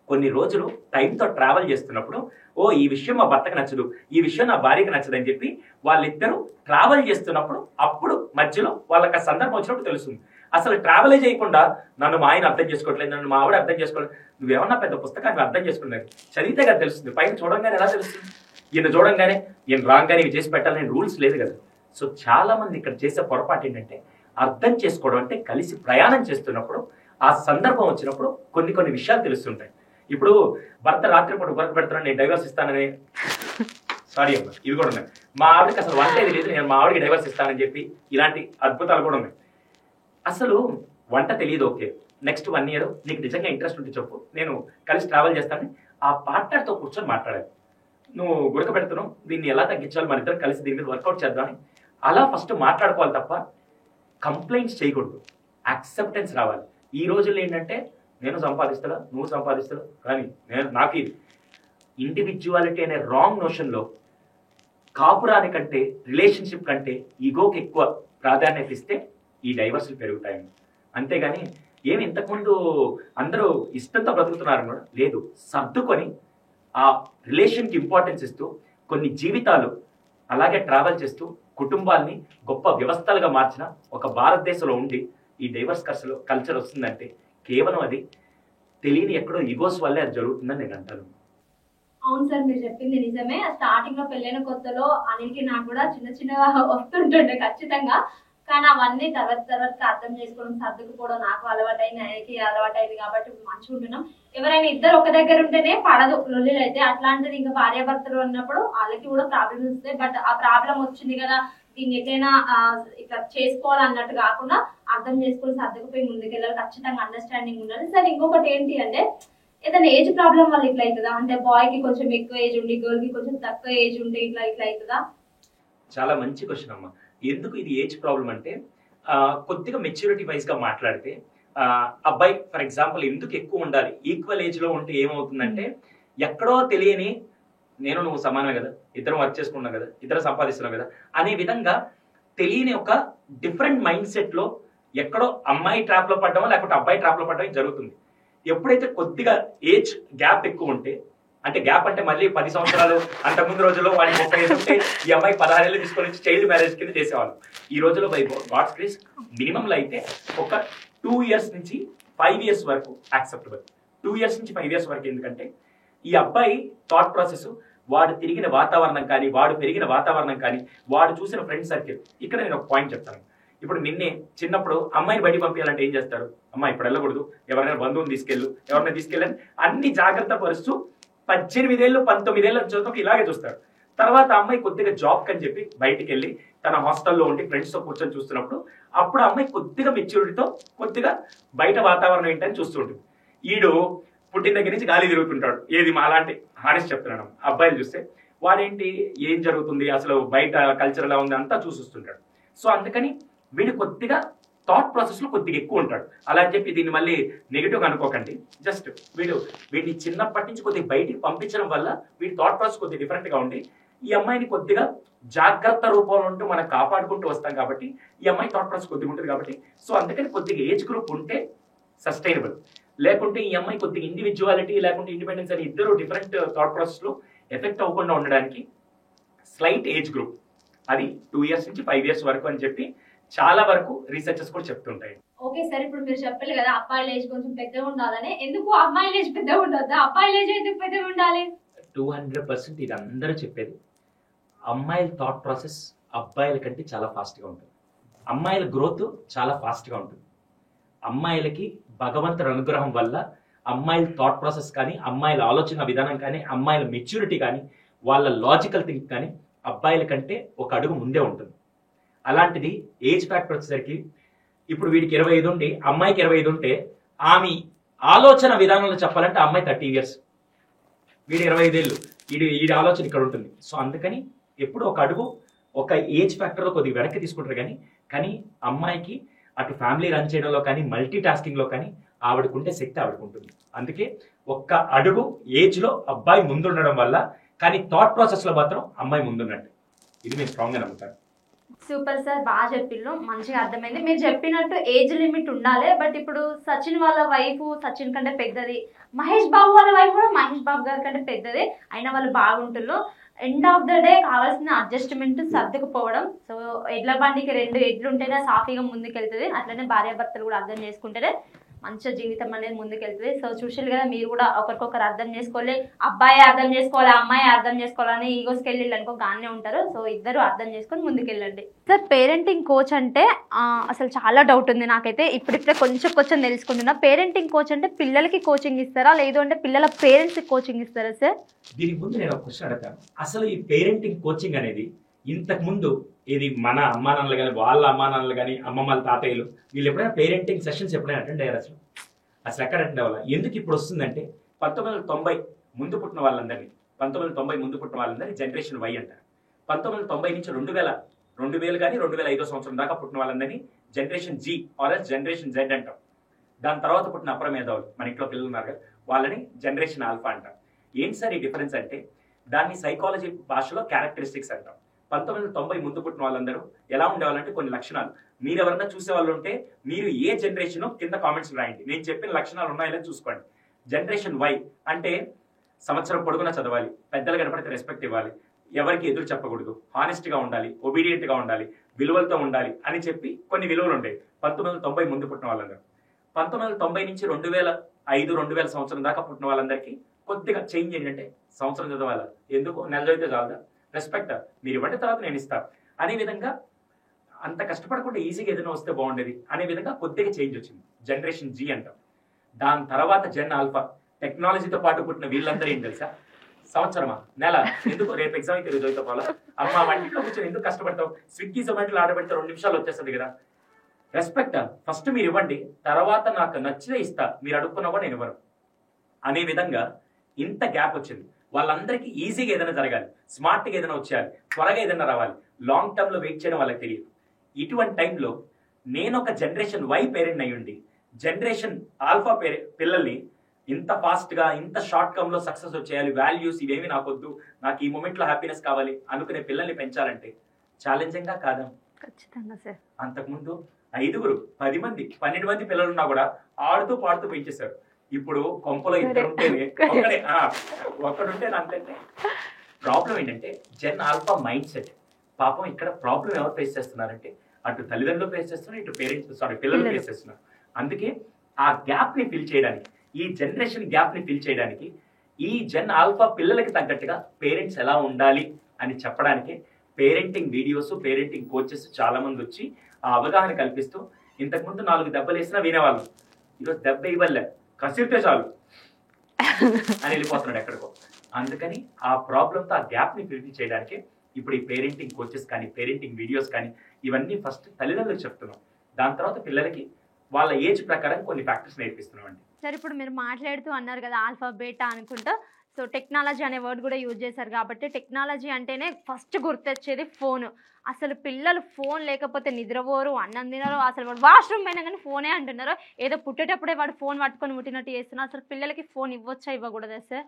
కొన్ని రోజులు టైంతో ట్రావెల్ చేస్తున్నప్పుడు, ఓ ఈ విషయం మా భర్తకు నచ్చదు, ఈ విషయం నా భార్యకి నచ్చదు అని చెప్పి వాళ్ళిద్దరూ ట్రావెల్ చేస్తున్నప్పుడు అప్పుడు మధ్యలో వాళ్ళకి ఆ సందర్భం వచ్చినప్పుడు తెలుస్తుంది. అసలు ట్రావెలే చేయకుండా నన్ను మా ఆయన అర్థం చేసుకోవట్లేదు, నన్ను మా ఆవిడ అర్థం చేసుకోవట్లేదు, నువ్వేమన్నా పెద్ద పుస్తకాన్ని అర్థం చేసుకున్నావు, చదివితే కదా తెలుస్తుంది. పైన చూడంగానే ఎలా తెలుస్తుంది? ఈయన చూడంగానే ఈయన రాగానే ఇవి చేసి పెట్టాలని రూల్స్ లేదు కదా. సో చాలా మంది ఇక్కడ చేసే పొరపాటు ఏంటంటే అర్థం చేసుకోవడం అంటే కలిసి ప్రయాణం చేస్తున్నప్పుడు ఆ సందర్భం వచ్చినప్పుడు కొన్ని విషయాలు తెలుస్తుంటాయి. ఇప్పుడు భర్త రాత్రిపూట వర్క్ పెడుతున్నాను, నేను డైవర్స్ ఇస్తానని, సారీ అమ్మ ఇవి కూడా ఉన్నాయి. మా ఆవిడకి అసలు వంట ఏది లేదు, నేను మా ఆవిడకి డైవర్స్ ఇస్తానని చెప్పి ఇలాంటి అద్భుతాలు కూడా ఉన్నాయి. అసలు వంట తెలియదు, ఓకే, నెక్స్ట్ 1 year నీకు నిజంగా ఇంట్రెస్ట్ ఉంటే చెప్పు, నేను కలిసి ట్రావెల్ చేస్తానని ఆ పార్ట్నర్తో కూర్చొని మాట్లాడాలి. నువ్వు గుడక పెడుతున్నావు, దీన్ని ఎలా తగ్గించాలి, మన ఇద్దరం కలిసి దీని మీద వర్కౌట్ చేద్దామని అలా ఫస్ట్ మాట్లాడుకోవాలి తప్ప కంప్లైంట్స్ చేయకూడదు. యాక్సెప్టెన్స్ రావాలి. ఈ రోజుల్లో ఏంటంటే నేను సంపాదిస్తాడా, నువ్వు సంపాదిస్తాడు, కానీ నాకు ఇది ఇండివిజువాలిటీ అనే రాంగ్ నోషన్లో కాపురాని కంటే, రిలేషన్షిప్ కంటే ఈగోకి ఎక్కువ ప్రాధాన్యత ఇస్తే ఈ డైవర్స్లు పెరుగుతాయి. అంతేగాని ఏమి ఇంతకుముందు అందరూ ఇష్టంతో బ్రతుకుతున్నారు కూడా లేదు, సర్దుకొని ఆ రిలేషన్కి ఇంపార్టెన్స్ ఇస్తూ కొన్ని జీవితాలు అలాగే ట్రావెల్ చేస్తూ కుటుంబాల్ని గొప్ప వ్యవస్థలుగా మార్చిన ఒక భారతదేశంలో ఉండి ఈ డైవర్స్ కల్చర్ వస్తుందంటే కేవలం అది తెలియని ఎక్కడో ఈగోస్ వల్లే అది జరుగుతుందని నేను అంటాను. అవును సార్, మీరు చెప్పింది నిజమే. స్టార్టింగ్ లో పెళ్ళైన కొత్తలో అనిల్కి నాకు కూడా చిన్నగా వస్తుంటుండే ఖచ్చితంగా. కానీ అవన్నీ తర్వాత అర్థం చేసుకోవడం, సర్దుకుపోవడం నాకు అలవాటైంది, ఆయనకి అలవాటైంది కాబట్టి మంచిగా ఉంటున్నాం. ఎవరైనా ఇద్దరు ఒక దగ్గర ఉంటేనే పడదు లొల్లిలు అయితే. అట్లాంటిది ఇంకా భార్యాభర్తలు ఉన్నప్పుడు వాళ్ళకి కూడా ప్రాబ్లమ్స్ వస్తాయి. బట్ ఆ ప్రాబ్లం వచ్చింది కదా, దీన్ని ఎట్లయినా ఇట్లా చేసుకోవాలన్నట్టు కాకుండా అర్థం చేసుకుని సర్దుకుపోయి ముందుకెళ్ళాలి. ఖచ్చితంగా అండర్స్టాండింగ్ ఉండాలి. సార్ ఇంకొకటి ఏంటి అంటే ఏదైనా ఏజ్ ప్రాబ్లం వల్ల ఇట్లా అవుతుందా? అంటే బాయ్ కి కొంచెం ఎక్కువ ఏజ్ ఉండి గర్ల్ కి కొంచెం తక్కువ ఏజ్ ఉంటే ఇట్లా అవుతుందా? చాలా మంచి క్వశ్చన్ అమ్మా. ఎందుకు ఇది ఏజ్ ప్రాబ్లం అంటే కొద్దిగా మెచ్యూరిటీ వైజ్ గా మాట్లాడితే అబ్బాయి ఫర్ ఎగ్జాంపుల్ ఎందుకు ఎక్కువ ఉండాలి, ఈక్వల్ ఏజ్ లో ఉంటే ఏమవుతుందంటే ఎక్కడో తెలియని నేను నువ్వు సమానమే కదా, ఇద్దరం వర్క్ చేసుకున్నాం కదా, ఇద్దరు సంపాదిస్తున్నాం కదా అనే విధంగా తెలియని ఒక డిఫరెంట్ మైండ్ సెట్ లో ఎక్కడో అమ్మాయి ట్రాప్ లో పడ్డమో లేకపోతే అబ్బాయి ట్రాప్ లో పడ్డమో జరుగుతుంది. ఎప్పుడైతే కొద్దిగా ఏజ్ గ్యాప్ ఎక్కువ ఉంటే, అంటే గ్యాప్ అంటే మళ్ళీ 10 సంవత్సరాలు, అంతకుముందు రోజుల్లో వాడికి 30 ఏళ్ళు ఉంటే ఈ అమ్మాయి 16 ఏళ్ళు తీసుకొని వచ్చి చైల్డ్ మ్యారేజ్ కింద చేసేవాళ్ళు. ఈ రోజుల్లో బై గాడ్స్ గ్రేస్ మినిమంలో అయితే ఒక 2 years నుంచి 5 years వరకు యాక్సెప్టబుల్. 2 years నుంచి 5 years వరకు. ఎందుకంటే ఈ అబ్బాయి థాట్ ప్రాసెస్, వాడు తిరిగిన వాతావరణం కానీ, వాడు పెరిగిన వాతావరణం కానీ, వాడు చూసిన ఫ్రెండ్ సర్కిల్. ఇక్కడ నేను ఒక పాయింట్ చెప్తాను. ఇప్పుడు నిన్నే చిన్నప్పుడు అమ్మాయిని బయట పంపించాలంటే ఏం చేస్తారు? అమ్మాయి ఇప్పుడు వెళ్ళకూడదు, ఎవరైనా బంధువుని ఎవరైనా తీసుకెళ్ళని అన్ని జాగ్రత్త పరుస్తూ 18 ఏళ్ళు 19 ఏళ్ళ చదువుకు ఇలాగే చూస్తారు. తర్వాత అమ్మాయి కొద్దిగా జాబ్ అని చెప్పి బయటికి వెళ్ళి తన హాస్టల్లో ఉండి ఫ్రెండ్స్తో కూర్చొని చూస్తున్నప్పుడు అప్పుడు అమ్మాయి కొద్దిగా మెచ్యూరిటీతో కొద్దిగా బయట వాతావరణం ఏంటని చూస్తుంటుంది. ఈడు పుట్టిన దగ్గర నుంచి గాలి తిరుగుతుంటాడు. ఏది మా అలాంటి హానెస్ట్ చెప్తున్నాను, అబ్బాయిలు చూస్తే వాడేంటి ఏం జరుగుతుంది అసలు బయట కల్చర్ ఎలా ఉంది అంతా చూసిస్తుంటాడు. సో అందుకని వీడు కొద్దిగా థాట్ ప్రాసెస్ లో కొద్దిగా ఎక్కువ ఉంటాడు. అలా అని చెప్పి దీన్ని మళ్ళీ నెగిటివ్ అనుకోకండి. జస్ట్ వీడిని చిన్నప్పటి నుంచి కొద్దిగా బయటికి పంపించడం వల్ల వీడి థాట్ ప్రాసెస్ కొద్దిగా డిఫరెంట్ గా ఉండి ఈ అమ్మాయిని కొద్దిగా జాగ్రత్త రూపంలో ఉంటూ మనం కాపాడుకుంటూ వస్తాం కాబట్టి ఈ అమ్మాయి థాట్ ప్రాసెస్ కొద్దిగా ఉంటుంది కాబట్టి. సో అందుకని కొద్దిగా ఏజ్ గ్రూప్ ఉంటే సస్టైనబుల్. లేకుంటే ఈ అమ్మాయి కొద్దిగా ఇండివిజువాలిటీ లేకుంటే ఇండిపెండెన్స్ అని ఇద్దరు డిఫరెంట్ థాట్ ప్రాసెస్ లో ఎఫెక్ట్ అవ్వకుండా ఉండడానికి స్లైట్ ఏజ్ గ్రూప్, అది 2 years నుంచి 5 years వరకు అని చెప్పి చాలా వరకు రీసెర్చెస్ కూడా చెప్తుంటాయి. ఓకే సార్, ఇప్పుడు మీరు చెప్పాలి కదా అబ్బాయిల ఏజ్ కొంచెం పెద్దగా ఉండాలని. ఎందుకు అమ్మాయిల ఏజ్ పెద్దగా ఉండొద్దా? అబ్బాయిల ఏజ్ ఎందుకు పెద్దగా ఉండాలి? 200% ఇది అందరూ చెప్పేది. అమ్మాయిల థాట్ ప్రాసెస్ అబ్బాయిల కంటే చాలా ఫాస్ట్గా ఉంటుంది. అమ్మాయిల గ్రోత్ చాలా ఫాస్ట్గా ఉంటుంది. అమ్మాయిలకి భగవంతుడి అనుగ్రహం వల్ల అమ్మాయిల థాట్ ప్రాసెస్ కానీ, అమ్మాయిల ఆలోచన విధానం కానీ, అమ్మాయిల మెచ్యూరిటీ కానీ, వాళ్ళ లాజికల్ థింక్ కానీ అబ్బాయిల కంటే ఒక అడుగు ముందే ఉంటుంది. అలాంటిది ఏజ్ ఫ్యాక్టర్ వచ్చేసరికి ఇప్పుడు వీడికి 25 ఉండి అమ్మాయికి 25 ఉంటే ఆమె ఆలోచన విధానంలో చెప్పాలంటే అమ్మాయి 30 years, వీడి 25 ఏళ్ళు, వీడి ఆలోచన ఇక్కడ ఉంటుంది. సో అందుకని ఎప్పుడు ఒక అడుగు ఒక ఏజ్ ఫ్యాక్టర్లో కొద్దిగా వెనక్కి తీసుకుంటారు. కానీ అమ్మాయికి అటు ఫ్యామిలీ రన్ చేయడంలో కానీ, మల్టీ టాస్కింగ్లో కానీ ఆవిడకుంటే శక్తి ఆవిడకుంటుంది. అందుకే ఒక్క అడుగు ఏజ్లో అబ్బాయి ముందుండడం వల్ల, కానీ థాట్ ప్రాసెస్లో మాత్రం అమ్మాయి ముందున్నట్టు. ఇది నేను స్ట్రాంగ్గా నమ్ముతాను. సూపర్ సార్, బాగా చెప్పిళ్ళు, మంచిగా అర్థమైంది. మీరు చెప్పినట్టు ఏజ్ లిమిట్ ఉండాలి. బట్ ఇప్పుడు సచిన్ వాళ్ళ వైఫ్ సచిన్ కంటే పెద్దది, మహేష్ బాబు వాళ్ళ వైఫ్ కూడా మహేష్ బాబు గారి కంటే పెద్దది, అయినా వాళ్ళు బాగుంటున్నారు. ఎండ్ ఆఫ్ ద డే కావాల్సిన అడ్జస్ట్మెంట్ సర్దుకుపోవడం. సో ఎడ్ల బండికి 2 ఎడ్లు ఉంటేనే సాఫీగా ముందుకెళ్తుంది. అట్లనే భార్యాభర్తలు కూడా అర్థం చేసుకుంటేనే మంచిగా జీవితం అనేది ముందుకెళ్తుంది. సో చూసారు కదా, మీరు కూడా ఒకరికొకరు అర్థం చేసుకోవాలి. అబ్బాయి అర్థం చేసుకోవాలి, అమ్మాయి అర్థం చేసుకోవాలని ఈగోస్కి వెళ్ళి అనుకో గానే ఉంటారు. సో ఇద్దరు అర్థం చేసుకొని ముందుకెళ్ళండి. సార్, పేరెంటింగ్ కోచ్ అంటే అసలు చాలా డౌట్ ఉంది నాకైతే. ఇప్పుడిప్పుడే కొంచెం తెలుసుకుంటున్నా. పేరెంటింగ్ కోచ్ అంటే పిల్లలకి కోచింగ్ ఇస్తారా, లేదు అంటే పిల్లల పేరెంట్స్కి కోచింగ్ ఇస్తారా సార్? దీనికి ముందు నేను ఒక క్వశ్చన్ అడుగుతాను. అసలు ఈ పేరెంటింగ్ కోచింగ్ అనేది ఇంతకు ముందు ఇది మన అమ్మా నాన్నలు కానీ, వాళ్ళ అమ్మా నాన్నలు కానీ, అమ్మమ్మల తాతయ్యలు వీళ్ళు ఎప్పుడైనా పేరెంటింగ్ సెషన్స్ ఎప్పుడైనా అటెండ్ అయ్యారు? అసలు ఎక్కడ అటెండ్ అవ్వాలి? ఎందుకు ఇప్పుడు వస్తుందంటే 1990 ముందు పుట్టిన వాళ్ళందరినీ 1990 ముందు పుట్టిన వాళ్ళందరినీ జనరేషన్ వై అంటారు. 1990 నుంచి 2000 కానీ 2005 సంవత్సరం దాకా పుట్టిన వాళ్ళందరినీ generation G RS generation Z అంటాం. దాని తర్వాత పుట్టిన అప్ర మేధావులు, మన ఇంట్లో పిల్లలు ఉన్నారు కదా, వాళ్ళని జనరేషన్ ఆల్ఫా అంటాం. ఏంటి సార్ ఈ డిఫరెన్స్ అంటే, దాన్ని సైకాలజీ భాషలో క్యారెక్టరిస్టిక్స్ అంటాం. 1990 ముందు పుట్టిన వాళ్ళందరూ ఎలా ఉండేవాళ్ళంటే కొన్ని లక్షణాలు. మీరు ఎవరన్నా చూసే వాళ్ళు ఉంటే మీరు ఏ జనరేషన్ కింద కామెంట్స్ రాయండి, నేను చెప్పిన లక్షణాలు ఉన్నాయో చూసుకోండి. జనరేషన్ వై అంటే సంవత్సరం పొడుగునా చదవాలి, పెద్దలు కనపడితే రెస్పెక్ట్ ఇవ్వాలి, ఎవరికి ఎదురు చెప్పకూడదు, హానెస్ట్గా ఉండాలి, ఒబీడియంట్గా ఉండాలి, విలువలతో ఉండాలి అని చెప్పి కొన్ని విలువలు ఉండేవి 1990 ముందు పుట్టిన వాళ్ళందరూ. 1990 నుంచి 2005-2000 సంవత్సరం దాకా పుట్టిన వాళ్ళందరికీ కొద్దిగా చేంజ్ ఏంటంటే సంవత్సరం చదవాలి, ఎందుకు నెల చదివితే చాలదా, రెస్పెక్ట్ మీరు ఇవ్వండి తర్వాత నేను ఇస్తాను అనే విధంగా, అంత కష్టపడకుండా ఈజీగా ఏదైనా వస్తే బాగుండేది అనే విధంగా కొద్దిగా చేంజ్ వచ్చింది. జనరేషన్ జీ అంటాం. దాని తర్వాత జెన్ ఆల్ఫా. టెక్నాలజీతో పాటు పుట్టిన వీళ్ళందరూ ఏం తెలుసా, సంవత్సరమా నెల, ఎందుకు రేపు ఎగ్జామ్ అయితే చదువుతా పోలా, అమ్మ వంటిలో కూర్చొని ఎందుకు కష్టపడతావు, స్విగ్గీ జొమాటోలో ఆర్డర్ పెడితే 2 నిమిషాలు వచ్చేస్తుంది కదా. రెస్పెక్ట్ ఫస్ట్ మీరు ఇవ్వండి, తర్వాత నాకు నచ్చితే ఇస్తా, మీరు అడుక్కున్నా కూడా నేను ఇవ్వను అనే విధంగా ఇంత గ్యాప్ వచ్చింది. వాళ్ళందరికీ ఈజీగా ఏదైనా జరగాలి, స్మార్ట్గా ఏదైనా వచ్చేయాలి, త్వరగా ఏదైనా రావాలి, లాంగ్ టర్మ్లో వెయిట్ చేయడం వాళ్ళకి తెలియదు. ఇటువంటి టైంలో నేను ఒక జనరేషన్ వై పేరెంట్ అయ్యుండి జనరేషన్ ఆల్ఫా పిల్లల్ని ఇంత ఫాస్ట్గా ఇంత షార్ట్ టర్మ్లో సక్సెస్ వచ్చేయాలి, వాల్యూస్ ఇవేమి నాకొద్దు, నాకు ఈ మూమెంట్లో హ్యాపీనెస్ కావాలి అనుకునే పిల్లల్ని పెంచాలంటే ఛాలెంజింగ్గా కాదా? ఖచ్చితంగా సార్. అంతకుముందు 5, 10 మంది 12 మంది పిల్లలున్నా కూడా ఆడుతూ పాడుతూ పెంచేశారు. ఇప్పుడు కొంపలో 2 ఉంటేనే ఒక్కడుంటే అంతే. ప్రాబ్లం ఏంటంటే జెన్ ఆల్ఫా మైండ్ సెట్. పాపం ఇక్కడ ప్రాబ్లం ఎవరు ఫేస్ చేస్తున్నారంటే అటు తల్లిదండ్రులు ఫేస్ చేస్తున్నారు, ఇటు పిల్లలు ఫేస్ చేస్తున్నారు. అందుకే ఆ గ్యాప్ ని ఫిల్ చేయడానికి, ఈ జనరేషన్ గ్యాప్ ని ఫిల్ చేయడానికి ఈ జెన్ ఆల్ఫా పిల్లలకి తగ్గట్టుగా పేరెంట్స్ ఎలా ఉండాలి అని చెప్పడానికి పేరెంటింగ్ వీడియోస్, పేరెంటింగ్ కోచెస్ చాలా మంది వచ్చి ఆ అవగాహన కల్పిస్తూ, ఇంతకుముందు 4 దెబ్బలు వేసినా వినేవాళ్ళు, ఈరోజు దెబ్బ ఇవ్వలే, కసిరితే చాలు అని వెళ్ళిపోతున్నాడు ఎక్కడికో. అందుకని ఆ ప్రాబ్లంతో ఆ గ్యాప్ ని ఫిల్ చేయడానికి ఇప్పుడు ఈ పేరెంటింగ్ కోచెస్ కానీ, పేరెంటింగ్ వీడియోస్ కానీ ఇవన్నీ ఫస్ట్ తల్లిదండ్రులకు చెప్తున్నాం. దాని తర్వాత పిల్లలకి వాళ్ళ ఏజ్ ప్రకారం కొన్ని ఫ్యాక్టర్స్ నేర్పిస్తున్నాం అండి. సార్, ఇప్పుడు మీరు మాట్లాడుతూ అన్నారు కదా ఆల్ఫా బీటా అనుకుంటా. సో టెక్నాలజీ అనే వర్డ్ కూడా యూజ్ చేశారు కాబట్టి, టెక్నాలజీ అంటేనే ఫస్ట్ గుర్తొచ్చేది ఫోన్. అసలు పిల్లలు ఫోన్ లేకపోతే నిద్రపోరు, అన్నం తినరు, అసలు వాడు వాష్రూమ్ పోయినా కానీ ఫోనే అంటున్నారు. ఏదో పుట్టేటప్పుడే వాడు ఫోన్ పట్టుకొని పుట్టినట్టు చేస్తున్నారు. అసలు పిల్లలకి ఫోన్ ఇవ్వచ్చా, ఇవ్వకూడదా సార్?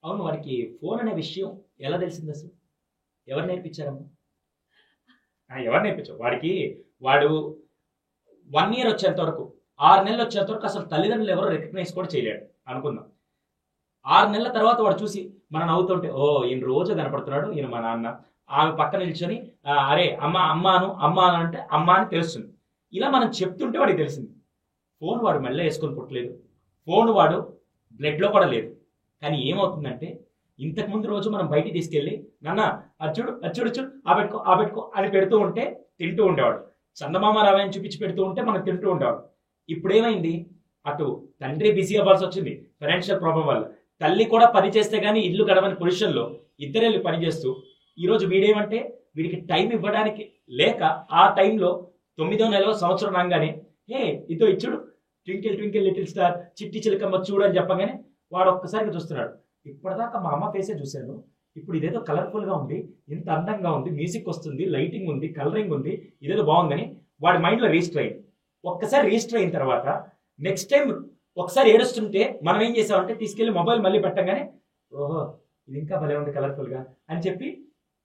అవును, వాడికి ఫోన్ అనే విషయం ఎలా తెలిసింది అసలు? ఎవరు నేర్పించారమ్మా? ఎవరు నేర్పించారు వాడికి? వాడు 1 year వచ్చేంత వరకు, 6 నెలలు వచ్చేంత వరకు అసలు తల్లిదండ్రులు ఎవరో రికగ్నైజ్ కూడా చేయలేడు అనుకుందాం. 6 నెలల తర్వాత వాడు చూసి మనం నవ్వుతుంటే, ఓ ఈయన రోజు కనపడుతున్నాడు, ఈయన మా నాన్న. ఆమె పక్కన నిల్చొని అరే అమ్మ అంటే అమ్మ అని తెలుస్తుంది. ఇలా మనం చెప్తుంటే వాడికి తెలిసింది. ఫోన్ వాడు మెల్ల వేసుకొని పుట్టలేదు, ఫోన్ వాడు బ్లడ్లో కూడా లేదు. కానీ ఏమవుతుందంటే, ఇంతకుముందు రోజు మనం బయటికి తీసుకెళ్ళి నాన్న అచ్చుడు ఆ పెట్టుకో అని పెడుతూ ఉంటే తింటూ ఉండేవాడు. చందమామ రావాయని చూపించి పెడుతూ ఉంటే మనం తింటూ ఉండేవాడు. ఇప్పుడు ఏమైంది, అటు తండ్రి బిజీ అవ్వాల్సి వచ్చింది ఫైనాన్షియల్ ప్రాబ్లం వల్ల, తల్లి కూడా పని చేస్తే గానీ ఇల్లు గడవని పొజిషన్లో ఇద్దరెళ్ళి పని చేస్తూ ఈరోజు వీడేమంటే వీడికి టైం ఇవ్వడానికి లేక ఆ టైంలో 9వ నెలలో సంవత్సరం రాగానే ఇదో ఇచ్చుడు ట్వింకిల్ ట్వింకిల్ లిటిల్ స్టార్ చిట్టి చిలకమ్మ చూడు అని చెప్పగానే వాడు ఒక్కసారిగా చూస్తున్నాడు. ఇప్పటిదాకా మా అమ్మ ఫేసే చూశాను, ఇప్పుడు ఇదేదో కలర్ఫుల్ గా ఉంది, ఇంత అందంగా ఉంది, మ్యూజిక్ వస్తుంది, లైటింగ్ ఉంది, కలరింగ్ ఉంది, ఇదేదో బాగుందని వాడి మైండ్ లో రిజిస్టర్ అయింది. ఒక్కసారి రిజిస్టర్ అయిన తర్వాత నెక్స్ట్ టైం ఒకసారి ఏడుస్తుంటే మనం ఏం చేసామంటే తీసుకెళ్లి మొబైల్ మళ్ళీ పెట్టగానే ఓహో ఇది ఇంకా భలే ఉంది కలర్ఫుల్ గా అని చెప్పి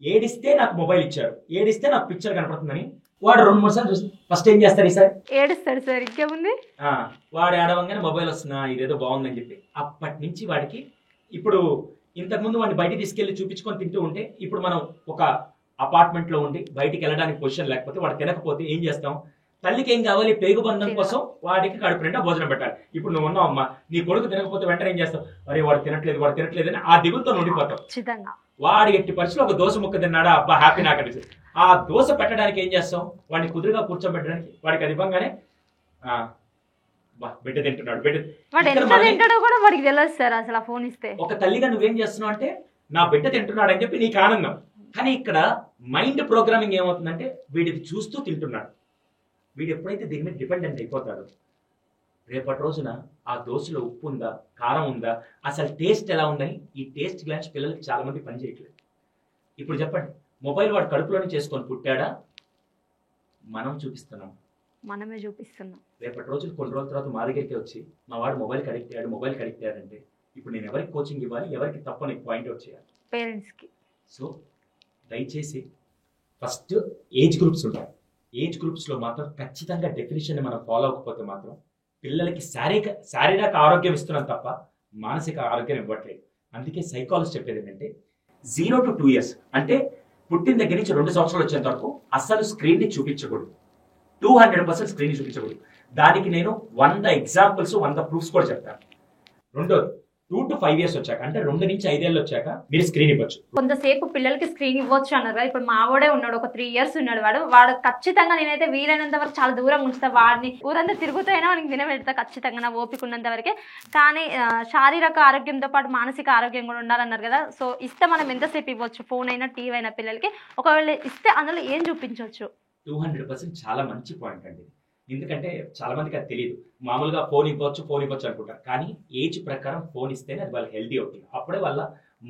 ఏడిస్తే నాకు మొబైల్ ఇచ్చారు, ఏడిస్తే నాకు పిక్చర్ కనపడుతుందని వాడు 2-3 సార్లు చూసి ఫస్ట్ ఏం చేస్తాడు, ఈసారి ఏడుస్తాడు సార్, ఇంకేముంది వాడు ఏడవంగానే మొబైల్ వస్తున్నా ఇదేదో బాగుందని చెప్పి అప్పటి నుంచి వాడికి ఇప్పుడు ఇంతకుముందు వాడిని బయటికి తీసుకెళ్లి చూపించుకొని తింటూ ఉంటే ఇప్పుడు మనం ఒక అపార్ట్మెంట్ లో ఉండి బయటికి వెళ్ళడానికి పొజిషన్ లేకపోతే వాడు తినకపోతే ఏం చేస్తాం, తల్లికి ఏం కావాలి పేగు బంధం కోసం వాడికి కడుపు నిండా భోజనం పెట్టాలి. ఇప్పుడు నువ్వు ఉన్నావు అమ్మా, నీ కొడుకు తినకపోతే వెంటనే ఏం చేస్తావు, అరే వాడు తినట్లేదు అని ఆ దిగులతో ఉండిపోతావు. వాడి ఎట్టి పరిస్థితుల్లో ఒక దోశ ముక్క తిన్నాడా అబ్బా హ్యాపీ నాకు అనిపిస్తుంది. ఆ దోశ పెట్టడానికి ఏం చేస్తాం, వాడిని కుదురుగా కూర్చోబెట్టడానికి వాడికి అది ఇవ్వగానే బిడ్డ తింటున్నాడు ఒక తల్లిగా నువ్వేం చేస్తున్నావు అంటే నా బిడ్డ తింటున్నాడు అని చెప్పి నీకు ఆనందం. కానీ ఇక్కడ మైండ్ ప్రోగ్రామింగ్ ఏమవుతుందంటే వీడిది చూస్తూ తింటున్నాడు. వీడు ఎప్పుడైతే దీని మీద డిపెండెంట్ అయిపోతాడో రేపటి రోజున ఆ దోశలో ఉప్పు ఉందా కారం ఉందా అసలు టేస్ట్ ఎలా ఉందని ఈ టేస్ట్ గ్లాన్స్ పిల్లలకి చాలా మంది పని చేయట్లేదు. ఇప్పుడు చెప్పండి, మొబైల్ వాడు కడుపులోనే చేసుకొని పుట్టాడా, మనం చూపిస్తున్నాం, మనమే చూపిస్తున్నాం. రేపటి రోజులు కొన్ని రోజుల తర్వాత మా దగ్గరికి వచ్చి మా వాడు మొబైల్కి అడిక్ట్ అయ్యాడంటే ఇప్పుడు నేను ఎవరికి కోచింగ్ ఇవ్వాలి, ఎవరికి తప్పని పాయింట్ అవుట్ చేయాలి, పేరెంట్స్కి. సో దయచేసి ఫస్ట్ ఏజ్ గ్రూప్స్ ఉంటాయి, ఏజ్ గ్రూప్స్లో మాత్రం ఖచ్చితంగా డెఫినేషన్ మనం ఫాలో అవ్వకపోతే మాత్రం పిల్లలకి శారీరక ఆరోగ్యం ఇస్తున్నాం తప్ప మానసిక ఆరోగ్యం ఇవ్వట్లేదు. అందుకే సైకాలజిస్ట్ చెప్పేది ఏంటంటే 0 to 2 years అంటే పుట్టిన దగ్గర నుంచి 2 సంవత్సరాలు వచ్చేంత వరకు అస్సలు స్క్రీన్ ని చూపించకూడదు, 200% స్క్రీన్ ని చూపించకూడదు. దానికి నేను 100 ఎగ్జాంపుల్స్ 100 ప్రూఫ్స్ కూడా చెప్తాను. రెండోది 2 to 5 years వచ్చాక అంటే 2 నుంచి 5 ఏళ్ళు వచ్చాక మీరు స్క్రీన్ ఇవ్వచ్చు. కొంతసేపు పిల్లలకి స్క్రీన్ ఇవ్వచ్చు అన్నారు కదా, ఇప్పుడు మావాడే ఉన్నాడు, ఒక 3 years ఉన్నాడు, వాడు ఖచ్చితంగా నేనైతే వీలైనంత వరకు చాలా దూరంగా ఉంచుతా, వాడిని ఊరంతా తిరుగుతాయినా వాడికి తినబెడతా ఖచ్చితంగా నా ఓపిక ఉన్నంత వరకే. కానీ శారీరక ఆరోగ్యంతో పాటు మానసిక ఆరోగ్యం కూడా ఉండాలన్నారు కదా, సో ఇస్తే మనం ఎంతసేపు ఇవ్వచ్చు, ఫోన్ అయినా టీవీ అయినా పిల్లలకి, ఒకవేళ ఇస్తే అందులో ఏం చూపించవచ్చు? 200% చాలా మంచి పాయింట్ అండి. ఎందుకంటే చాలా మందికి అది తెలియదు, మామూలుగా ఫోన్ ఇవ్వచ్చు అనుకుంటారు. కానీ ఏజ్ ప్రకారం ఫోన్ ఇస్తేనే అది వాళ్ళకి హెల్దీ అవుతుంది, అప్పుడే వాళ్ళ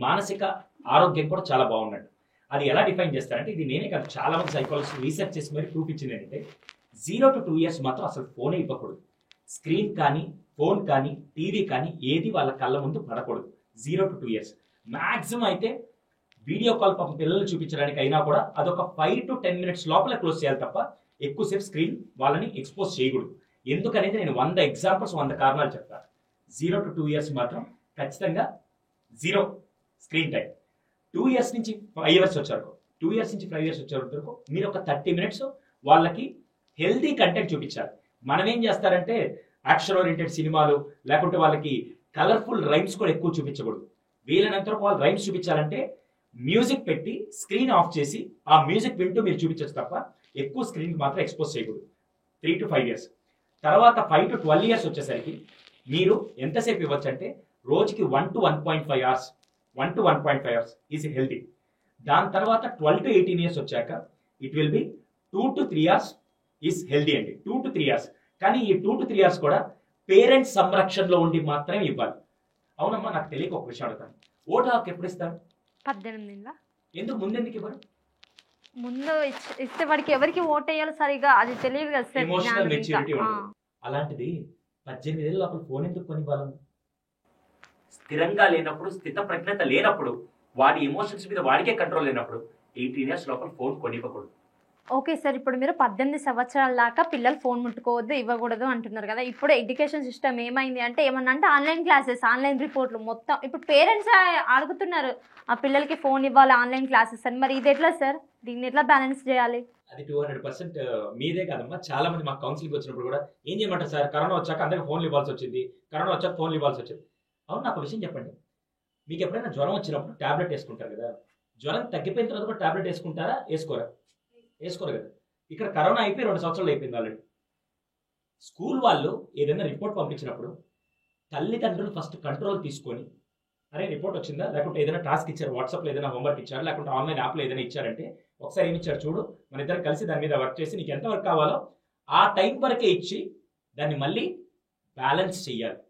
మానసిక ఆరోగ్యం కూడా చాలా బాగున్నట్టు. అది ఎలా డిఫైన్ చేస్తారంటే ఇది నేనే కాదు చాలా మంది సైకాలజిస్ట్ రీసెర్చ్ చేసి మరి ప్రూఫ్ ఇచ్చింది ఏంటంటే 0 to 2 years మాత్రం అసలు ఫోనే ఇవ్వకూడదు. స్క్రీన్ కానీ ఫోన్ కానీ టీవీ కానీ ఏది వాళ్ళ కళ్ళ ముందు పడకూడదు 0 to 2 years. మ్యాక్సిమం అయితే వీడియో కాల్ పాపం పిల్లలు చూపించడానికి అయినా కూడా అదొక 5 to 10 minutes లోపల క్లోజ్ చేయాలి తప్ప ఎక్కువసేపు స్క్రీన్ వాళ్ళని ఎక్స్పోజ్ చేయకూడదు. ఎందుకనేది నేను 100 ఎగ్జాంపుల్స్ 100 కారణాలు చెప్తాను. 0 to 2 years మాత్రం ఖచ్చితంగా 0 స్క్రీన్ టైం. 2 years నుంచి 5 years వచ్చారు, 2 years నుంచి 5 years వచ్చే వరకు మీరు ఒక 30 minutes వాళ్ళకి హెల్దీ కంటెంట్ చూపించాలి. మనం ఏం చేస్తారంటే యాక్షన్ ఓరియంటెడ్ సినిమాలు లేకుంటే వాళ్ళకి కలర్ఫుల్ రైమ్స్ కూడా ఎక్కువ చూపించకూడదు. వీలైనంత వరకు వాళ్ళు రైమ్స్ చూపించాలంటే మ్యూజిక్ పెట్టి స్క్రీన్ ఆఫ్ చేసి ఆ మ్యూజిక్ వింటూ మీరు చూపించచ్చు తప్ప ఎక్కువ స్క్రీన్ మాత్రం ఎక్స్పోజ్ చేయకూడదు. 3 to 5 years తర్వాత 5 to 12 years వచ్చేసరికి మీరు ఎంతసేపు ఇవ్వచ్చు అంటే రోజుకి 1 to 1.5 hours ఈజ్ హెల్తీ. దాని తర్వాత 12 to 18 years వచ్చాక it will be 2 to 3 hours is healthy అండి. 2 to 3 hours. కానీ ఈ 2 to 3 hours కూడా పేరెంట్స్ సంరక్షణలో ఉండి మాత్రమే ఇవ్వాలి. అవునమ్మా, నాకు తెలియక ఒక విషయం అడుగుతాను, ఓటు హక్కు ఎప్పుడు ఇస్తారు? 18 ఎందుకు ముందెందుకు ఇవ్వరు? ముందు ఇస్తే వాడికి ఎవరికి ఓట్ వేయాలో సరిగా అది తెలియదు కదా సార్. ఎమోషనల్ మెచ్యూరిటీ ఉండదు. అలాంటిది 18 ఏళ్ళ లోపల ఫోన్ ఎందుకు కొనివ్వాలి? స్థిరంగా లేనప్పుడు, స్థిత ప్రజ్ఞత లేనప్పుడు, వాడి ఎమోషన్స్ మీద వాడికే కంట్రోల్ లేనప్పుడు 18 years లోపల ఫోన్ కొనివ్వకూడదు. ఓకే సార్, ఇప్పుడు మీరు 18 సంవత్సరాల దాకా పిల్లలు ఫోన్ ముట్టుకోవద్దు, ఇవ్వకూడదు అంటున్నారు కదా. ఇప్పుడు ఎడ్యుకేషన్ సిస్టమ్ ఏమైంది అంటే ఏమన్నా అంటే ఆన్లైన్ క్లాసెస్, ఆన్లైన్ రిపోర్ట్లు మొత్తం ఇప్పుడు పేరెంట్స్ అడుగుతున్నారు ఆ పిల్లలకి ఫోన్ ఇవ్వాలి ఆన్లైన్ క్లాసెస్ అని. మరి ఇది ఎట్లా సార్, దీన్ని ఎట్లా బ్యాలెన్స్ చేయాలి? అది 200% మీదే కాదమ్మా. చాలా మంది మాకు కౌన్సిలింగ్ వచ్చినప్పుడు కూడా ఏం చేయమంటారు సార్, కరోనా వచ్చాక అందరికి ఫోన్లు ఇవ్వాల్సి వచ్చింది, కరోనా వచ్చాక ఫోన్లు ఇవ్వాల్సి వచ్చింది. అవును, నాకు విషయం చెప్పండి, మీకు ఎప్పుడైనా జ్వరం వచ్చినప్పుడు టాబ్లెట్ వేసుకుంటారు కదా, జ్వరం తగ్గిపోయిన తర్వాత కూడా టాబ్లెట్ వేసుకుంటారా? వేసుకోరు కదా. ఇక్కడ కరోనా అయిపోయి 2 సంవత్సరాలు అయిపోయింది ఆల్రెడీ. స్కూల్ వాళ్ళు ఏదైనా రిపోర్ట్ పంపించినప్పుడు తల్లిదండ్రులు ఫస్ట్ కంట్రోల్ తీసుకొని, అరే రిపోర్ట్ వచ్చిందా, లేకుంటే ఏదైనా టాస్క్ ఇచ్చారు, వాట్సాప్లో ఏదైనా హోంవర్క్ ఇచ్చారు, లేకుంటే ఆన్లైన్ యాప్లో ఏదైనా ఇచ్చారంటే ఒకసారి ఏమి ఇచ్చారు చూడు, మన ఇద్దరు కలిసి దాని మీద వర్క్ చేసి నీకు ఎంత వర్క్ కావాలో ఆ టైం వరకే ఇచ్చి దాన్ని మళ్ళీ బ్యాలెన్స్ చెయ్యాలి.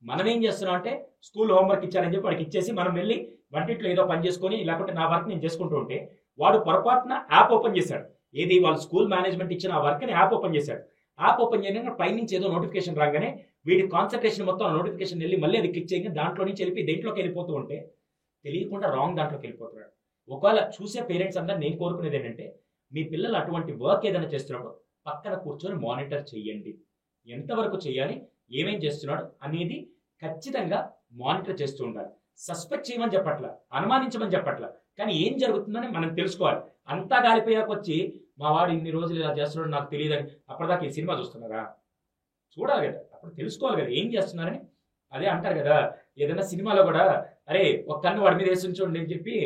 మనం ఏం చేస్తున్నాం అంటే స్కూల్ హోంవర్క్ ఇచ్చారని చెప్పి వాడికి ఇచ్చేసి మనం వెళ్ళి వంటింట్లో ఏదో పని చేసుకొని, లేకుంటే నా వర్క్ నేను చేసుకుంటూ ఉంటే వాడు పొరపాటున యాప్ ఓపెన్ చేశాడు. ఏది వాళ్ళ స్కూల్ మేనేజ్మెంట్ ఇచ్చిన ఆ వర్క్ని యాప్ ఓపెన్ చేశాడు. యాప్ ఓపెన్ చేయగానే పైనుంచి ఏదో నోటిఫికేషన్ రాగానే వీడి కాన్సన్ట్రేషన్ మొత్తం ఆ నోటిఫికేషన్ వెళ్ళి మళ్ళీ అది క్లిక్ చేయగా దాంట్లో నుంచి వెళ్ళి దేంట్లోకి వెళ్ళిపోతూ ఉంటే తెలియకుండా రాంగ్ దాంట్లోకి వెళ్ళిపోతున్నాడు. ఒకవేళ చూసే పేరెంట్స్ అందరూ నేను కోరుకునేది ఏంటంటే మీ పిల్లలు అటువంటి వర్క్ ఏదైనా చేస్తున్నప్పుడు పక్కన కూర్చొని మానిటర్ చేయండి. ఎంతవరకు చేయాలి, ఏమేం చేస్తున్నాడు అనేది ఖచ్చితంగా మానిటర్ చేస్తూ ఉండాలి. సస్పెక్ట్ చేయమని చెప్పట్ల, అనుమానించమని చెప్పట్ల, కానీ ఏం జరుగుతుందని మనం తెలుసుకోవాలి. అంతా గాలిపోయాక వచ్చి మా వాడు ఇన్ని రోజులు ఇలా చేస్తున్నాడు నాకు తెలియదని అప్పటిదాకా ఈ సినిమా చూస్తున్నారా? చూడాలి కదా, అప్పుడు తెలుసుకోవాలి కదా ఏం చేస్తున్నారని. అదే అంటారు కదా ఏదైనా సినిమాలో కూడా, అరే ఒక కన్ను వాడి మీద వేసి ఉంచండి అని చెప్పి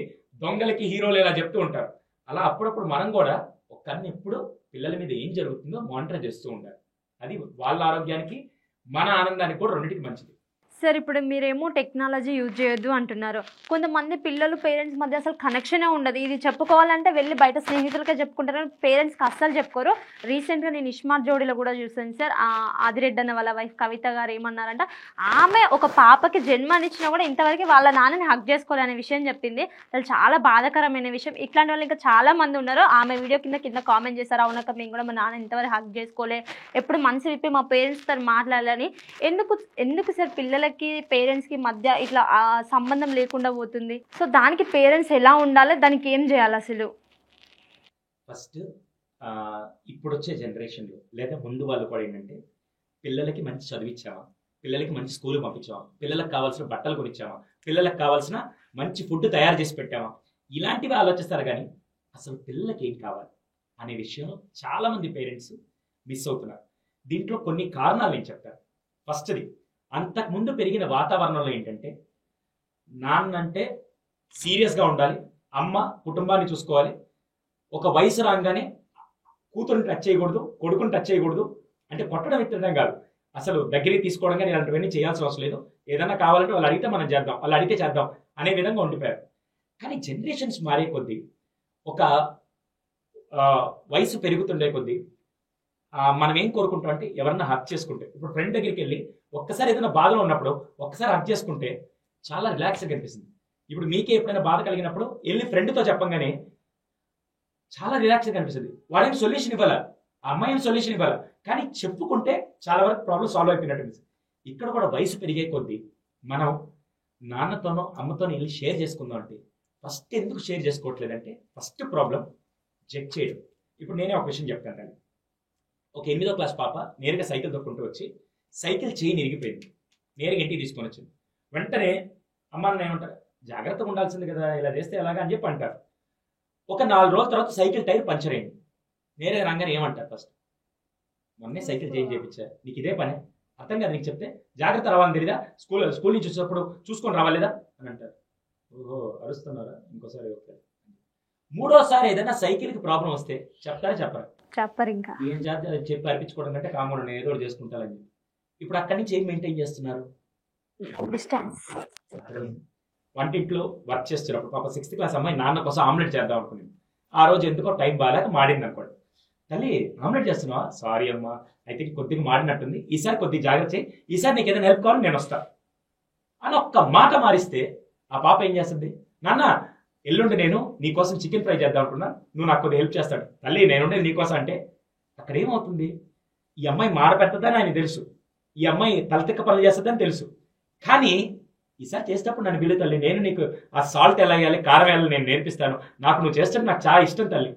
దొంగలకి హీరోలు ఇలా చెప్తూ ఉంటారు. అలా అప్పుడప్పుడు మనం కూడా ఒక కన్ను ఎప్పుడు పిల్లల మీద ఏం జరుగుతుందో మానిటర్ చేస్తూ ఉండాలి. అది వాళ్ళ ఆరోగ్యానికి మన ఆనందానికి కూడా రెండింటికి మంచిది. సార్ ఇప్పుడు మీరేమో టెక్నాలజీ యూజ్ చేయొద్దు అంటున్నారు. కొంతమంది పిల్లలు పేరెంట్స్ మధ్య అసలు కనెక్షనే ఉండదు. ఇది చెప్పుకోవాలంటే వెళ్ళి బయట స్నేహితులకే చెప్పుకుంటారు, పేరెంట్స్కి అస్సలు చెప్పుకోరు. రీసెంట్గా నేను ఇస్మార్ట్ జోడీలో కూడా చూసాను సార్. ఆదిరెడ్డి అన్న వాళ్ళ వైఫ్ కవిత గారు ఏమన్నారంట, ఆమె ఒక పాపకి జన్మనిచ్చినా కూడా ఇంతవరకు వాళ్ళ నాన్నని హక్ చేసుకోవాలి అనే విషయం చెప్పింది. అసలు చాలా బాధాకరమైన విషయం. ఇట్లాంటి వాళ్ళు ఇంకా చాలా మంది ఉన్నారు. ఆమె వీడియో కింద కామెంట్ చేశారు, అవునక్క మేము కూడా మా నాన్న ఇంతవరకు హక్ చేసుకోలే, ఎప్పుడు మనసు విప్పి మా పేరెంట్స్తో మాట్లాడాలని. ఎందుకు సార్ పిల్లలకి పేరెంట్స్కి మధ్య ఇట్లా సంబంధం లేకుండా పోతుంది? సో దానికి పేరెంట్స్ ఎలా ఉండాలి, దానికి ఏం చేయాలి అసలు? ఫస్ట్ ఇప్పుడు వచ్చే జనరేషన్లో లేదా ముందు వాళ్ళు కూడా ఏంటంటే పిల్లలకి మంచి చదివించామా, పిల్లలకి మంచి స్కూల్ పంపించామా, పిల్లలకు కావాల్సిన బట్టలు కొనిచ్చామా, పిల్లలకు కావాల్సిన మంచి ఫుడ్ తయారు చేసి పెట్టామా, ఇలాంటివి ఆలోచిస్తారు. కానీ అసలు పిల్లలకి ఏం కావాలి అనే విషయంలో చాలామంది పేరెంట్స్ మిస్ అవుతున్నారు. దీంట్లో కొన్ని కారణాలు నేను చెప్తాను. ఫస్ట్ది, అంతకుముందు పెరిగిన వాతావరణంలో ఏంటంటే నాన్న అంటే సీరియస్గా ఉండాలి, అమ్మ కుటుంబాన్ని చూసుకోవాలి, ఒక వయసు రాగానే కూతురుని టచ్ చేయకూడదు, కొడుకుని టచ్ చేయకూడదు, అంటే కొట్టడం ఎత్తడం కాదు, అసలు దగ్గరికి తీసుకోవడం కానీ ఇలాంటివన్నీ చేయాల్సిన అవసరం లేదు, ఏదైనా కావాలంటే వాళ్ళు అడిగితే మనం చేద్దాం, వాళ్ళు అడిగితే చేద్దాం అనే విధంగా ఉండిపోయారు. కానీ జనరేషన్స్ మారే కొద్దీ, ఒక వయసు పెరుగుతుండే కొద్దీ మనం ఏం కోరుకుంటాం అంటే ఎవరన్నా హక్ చేసుకుంటే, ఇప్పుడు ఫ్రెండ్ దగ్గరికి వెళ్ళి ఒక్కసారి ఏదైనా బాధలో ఉన్నప్పుడు ఒక్కసారి హక్ చేసుకుంటే చాలా రిలాక్స్గా అనిపిస్తుంది. ఇప్పుడు మీకే ఎప్పుడైనా బాధ కలిగినప్పుడు వెళ్ళి ఫ్రెండ్తో చెప్పంగానే చాలా రిలాక్స్గా అనిపిస్తుంది. వాడేం సొల్యూషన్ ఇవ్వాలా, ఆ అమ్మాయి ఏం సొల్యూషన్ ఇవ్వాలా, కానీ చెప్పుకుంటే చాలా వరకు ప్రాబ్లం సాల్వ్ అయిపోయినట్టు అనిపిస్తుంది. ఇక్కడ కూడా వయసు పెరిగే కొద్దీ మనం నాన్నతోనో అమ్మతోనో వెళ్ళి షేర్ చేసుకుందాం అంటే ఫస్ట్ ఎందుకు షేర్ చేసుకోవట్లేదంటే ఫస్ట్ ప్రాబ్లం జడ్జ్ చేయడం. ఇప్పుడు నేనే ఒక విషయం చెప్తాను కానీ, ఒక 8వ క్లాస్ పాప నేరుగా సైకిల్ దొక్కుంటూ వచ్చి సైకిల్ చైన్ ఇరిగిపోయింది, నేరుగా ఇంటికి తీసుకొని వచ్చింది. వెంటనే అమ్మ నాన్న ఏమంటారు, జాగ్రత్తగా ఉండాల్సింది కదా, ఇలా చేస్తే ఎలాగా అని చెప్పి అంటారు. ఒక 4 రోజుల తర్వాత సైకిల్ టైర్ పంచర్ అయింది. నేరుగా రాగానే ఏమంటారు, ఫస్ట్ మొన్నే సైకిల్ చేంజ్ చేయించారు, నీకు ఇదే పని అర్థం కదా, నీకు చెప్తే జాగ్రత్త రావాలని తెలీదా, స్కూల్ నుంచి వచ్చేటప్పుడు చూసుకొని రావాలేదా అని అంటారు. ఓహో అరుస్తున్నారా, ఇంకోసారి ఓకే. 3వసారి ఏదైనా సైకిల్కి ప్రాబ్లం వస్తే చెప్తారా చెప్పరా? చెప్పరు. ఇంకా ఏం చేద్దాం చెప్పి అర్పించుకోవడం కంటే కామన్ నేను ఏదో ఒకటి చేసుకుంటానని. ఇప్పుడు అక్కడి నుంచి ఏం మెయింటైన్ చేస్తున్నారు, డిస్టెన్స్. వంటింట్లో వర్క్ చేస్తున్నప్పుడు పాప 6th క్లాస్ అమ్మాయి నాన్న కోసం ఆమ్లెట్ చేద్దాం అనుకున్నాను. ఆ రోజు ఎందుకో టైం బాగాలేక మాడింది అనుకోండి. తల్లి ఆమ్లెట్ చేస్తున్నావా, సారీ అమ్మా అయితే కొద్దిగా మాడినట్టుంది, ఈసారి కొద్దిగా జాగ్రత్త చేయి, ఈసారి నీకు ఏదైనా హెల్ప్ కావాలి నేను వస్తా అని ఒక్క మాట మారిస్తే ఆ పాప ఏం చేస్తుంది, నాన్న ఎల్లుండి నేను నీకోసం చికెన్ ఫ్రై చేద్దాం అనుకున్నా, నువ్వు నాకు కొద్దిగా హెల్ప్ చేస్తాడు, తల్లి నేనుండే నీకోసం అంటే అక్కడ ఏమవుతుంది, ఈ అమ్మాయి మాట పెడతాదని ఆయన తెలుసు, ఈ అమ్మాయి తలతిక్క పనులు చేస్తుందని తెలుసు, కానీ ఈసారి చేసేటప్పుడు నన్ను పిలు తల్లి, నేను నీకు ఆ సాల్ట్ ఎలా వేయాలి, కారం వేయాలి నేను నేర్పిస్తాను, నాకు నువ్వు చేస్తే నాకు చాలా ఇష్టం తల్లి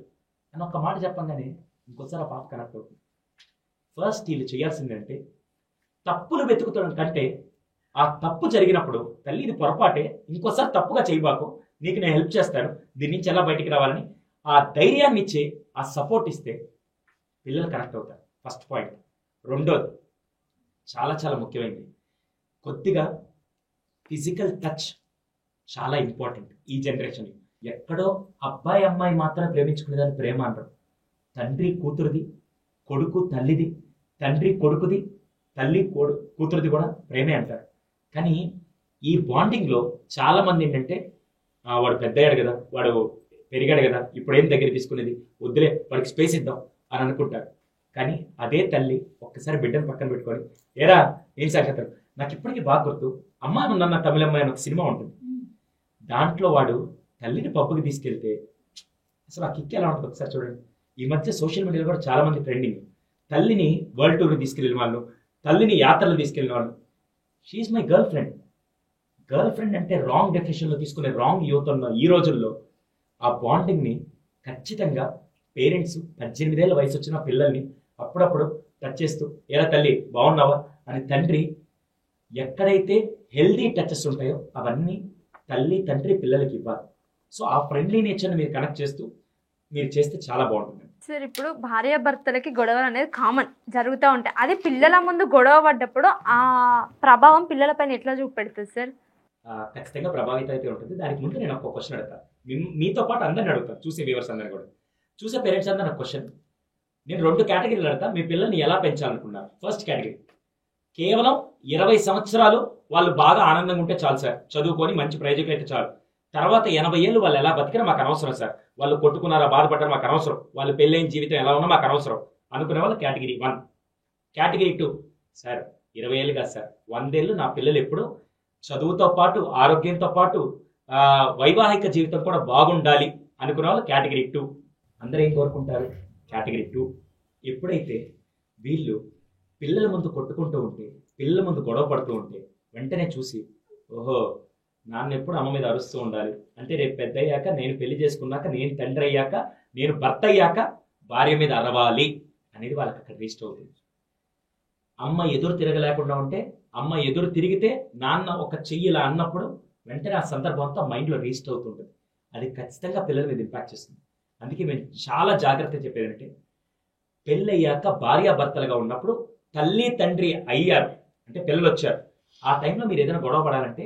అని ఒక్క మాట చెప్పంగానే ఇంకోసారి ఆ పాప కనెక్ట్ అవుతుంది. ఫస్ట్ వీళ్ళు చేయాల్సిందంటే తప్పులు వెతుకుతాం కంటే ఆ తప్పు జరిగినప్పుడు తల్లి ఇది పొరపాటే, ఇంకోసారి తప్పుగా చేయబాకు, నీకు నేను హెల్ప్ చేస్తాను, దీని నుంచి ఎలా బయటికి రావాలని ఆ ధైర్యాన్ని ఇచ్చి ఆ సపోర్ట్ ఇస్తే పిల్లలు కనెక్ట్ అవుతారు. First point. రెండోది చాలా చాలా ముఖ్యమైనది, కొద్దిగా ఫిజికల్ టచ్ చాలా ఇంపార్టెంట్ ఈ జనరేషన్. ఎక్కడో అబ్బాయి అమ్మాయి మాత్రమే ప్రేమించుకునేదాన్ని ప్రేమ అంటారు, తండ్రి కూతురుది, కొడుకు తల్లిది, తండ్రి కొడుకుది, తల్లి కూతురుది కూడా ప్రేమే అంటారు. కానీ ఈ బాండింగ్లో చాలా మంది ఏంటంటే వాడు పెద్దయ్యాడు కదా, వాడు పెరిగాడు కదా, ఇప్పుడు ఏం దగ్గర తీసుకునేది, వద్దులే వాడికి స్పేస్ ఇద్దాం అని అనుకుంటారు. కానీ అదే తల్లి ఒక్కసారి బిడ్డను పక్కన పెట్టుకొని, ఏరా ఏం సాక్షాత్తారు, నాకు ఇప్పటికీ బాగా గుర్తు అమ్మ ఉన్న తమిళమ్మాయి అని ఒక సినిమా ఉంటుంది. దాంట్లో వాడు తల్లిని పప్పుకి తీసుకెళ్తే అసలు ఆ కిక్ ఎలా ఉంటుంది ఒకసారి చూడండి. ఈ మధ్య సోషల్ మీడియాలో కూడా చాలా మంది ట్రెండింగ్, తల్లిని వరల్డ్ టూర్కి తీసుకెళ్ళిన వాళ్ళు, తల్లిని యాత్రలు తీసుకెళ్ళిన వాళ్ళు. She my girl friend. Girl friend అంటే రాంగ్ డెఫినేషన్లో తీసుకునే రాంగ్ యూత్ ఉన్న ఈ రోజుల్లో ఆ బాండింగ్ని ఖచ్చితంగా పేరెంట్స్ 18 ఏళ్ళ వయసు వచ్చిన పిల్లల్ని అప్పుడప్పుడు టచ్ చేస్తూ, ఏరా తల్లి బాగున్నావా అని తండ్రి ఎక్కడైతే హెల్దీ టచెస్ ఉంటాయో అవన్నీ తల్లి తండ్రి పిల్లలకి ఇవ్వాలి. సో ఆ ఫ్రెండ్లీ నేచర్ని మీరు కనెక్ట్ చేస్తూ మీరు చేస్తే చాలా బాగుంటుంది. సార్ ఇప్పుడు భార్యాభర్తలకి గొడవలు అనేది కామన్ జరుగుతూ ఉంటాయి. అది పిల్లల ముందు గొడవ పడ్డప్పుడు ఆ ప్రభావం పిల్లలపైన ఎట్లా చూపెడుతుంది సార్? ఖచ్చితంగా ప్రభావితం అయితే ఉంటుంది. దానికి ముందు నేను ఒక క్వశ్చన్ అడుగుతాను, మీతో పాటు అందరిని అడుగుతాను, చూసే వ్యూవర్స్ అందరిని కూడా, చూసే పేరెంట్స్ అందరూ నాకు క్వశ్చన్. నేను 2 కేటగిరీలు అడుగుతా, మీ పిల్లల్ని ఎలా పెంచాలనుకున్నారు? ఫస్ట్ కేటగిరీ, కేవలం 20 సంవత్సరాలు వాళ్ళు బాగా ఆనందంగా ఉంటే చాలు సార్, చదువుకొని మంచి ప్రయోజకులు అయితే చాలు, తర్వాత 80 ఏళ్ళు వాళ్ళు ఎలా బతికినా మాకు అనవసరం సార్, వాళ్ళు కొట్టుకున్నారా బాధపడ్డారా మాకు అనవసరం, వాళ్ళు పెళ్ళైన జీవితం ఎలా ఉన్నా మాకు అనవసరం అనుకునే వాళ్ళు కేటగిరీ 1. కేటగిరీ 2, సార్ 20 ఏళ్ళు కాదు సార్, 100 ఏళ్ళు నా పిల్లలు ఎప్పుడు చదువుతో పాటు ఆరోగ్యంతో పాటు వైవాహిక జీవితం కూడా బాగుండాలి అనుకునే వాళ్ళు కేటగిరీ 2. అందరూ ఏం కోరుకుంటారు? కేటగిరీ 2. ఎప్పుడైతే వీళ్ళు పిల్లల ముందు కొట్టుకుంటూ ఉంటే, పిల్లల ముందు గొడవ పడుతూ ఉంటే వెంటనే చూసి, ఓహో నాన్న ఎప్పుడు అమ్మ మీద అరుస్తూ ఉండాలి అంటే రేపు పెద్ద అయ్యాక, నేను పెళ్లి చేసుకున్నాక, నేను తండ్రి అయ్యాక, నేను భర్త అయ్యాక భార్య మీద అరవాలి అనేది వాళ్ళకి అక్కడ రిజిస్టర్ అవుతుంది. అమ్మ ఎదురు తిరగలేకుండా ఉంటే, అమ్మ ఎదురు తిరిగితే నాన్న ఒక చెయ్యిలా అన్నప్పుడు వెంటనే ఆ సందర్భం అంతా మైండ్లో రిజిస్టర్ అవుతుంటుంది. అది ఖచ్చితంగా పిల్లల మీద ఇంపాక్ట్ చేస్తుంది. అందుకే మేము చాలా జాగ్రత్త చెప్పేది అంటే, పెళ్ళయ్యాక భార్యాభర్తలుగా ఉన్నప్పుడు తల్లి తండ్రి అయ్యారు అంటే పిల్లలు వచ్చారు, ఆ టైంలో మీరు ఏదైనా గొడవ పడాలంటే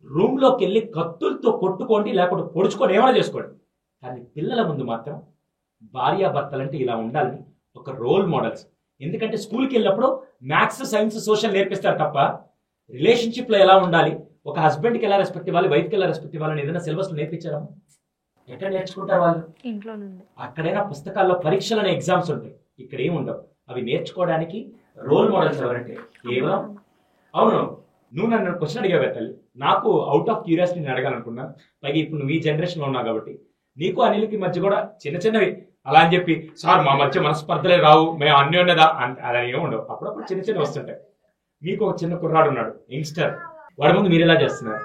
రూమ్లోకి వెళ్ళి కత్తులతో కొట్టుకోండి, లేకపోతే పొడుచుకొని ఏమైనా చేసుకోండి. కానీ పిల్లల ముందు మాత్రం భార్యాభర్తలంటే ఇలా ఉండాలని ఒక రోల్ మోడల్స్. ఎందుకంటే స్కూల్కి వెళ్ళినప్పుడు మ్యాథ్స్, సైన్స్, సోషల్ నేర్పిస్తారు తప్ప రిలేషన్షిప్లో ఎలా ఉండాలి, ఒక హస్బెండ్కి ఎలా రెస్పెక్ట్ ఇవ్వాలి, వైఫ్కి ఎలా రెస్పెక్ట్ ఇవ్వాలని ఏదైనా సిలబస్లో నేర్పించారా? ఎక్కడ నేర్చుకుంటారు వాళ్ళు? ఇంట్లో నుండి. అక్కడైనా పుస్తకాల్లో పరీక్షలు అనే ఎగ్జామ్స్ ఉంటాయి, ఇక్కడ ఏమి ఉండవు. అవి నేర్చుకోవడానికి రోల్ మోడల్స్ ఎవరంటే కేవలం, అవును నువ్వు నన్ను క్వశ్చన్ అడిగావు తల్లి, నాకు అవుట్ ఆఫ్ క్యూరియాసిటీ నేను అడగాలనుకున్నాను. పైగా ఇప్పుడు నువ్వు ఈ జనరేషన్లో ఉన్నావు కాబట్టి నీకు అనిల్కి మధ్య కూడా చిన్న చిన్నవి అలా అని చెప్పి, సార్ మా మధ్య మనస్పర్ధలే రావు, మేము అన్యోన్యదా అలా ఏమి ఉండవు. అప్పుడప్పుడు చిన్న చిన్న వస్తుంటాయి. మీకు ఒక చిన్న కుర్రాడు ఉన్నాడు, యంగ్స్టర్, వాడి ముందు మీరు ఎలా చేస్తున్నారు?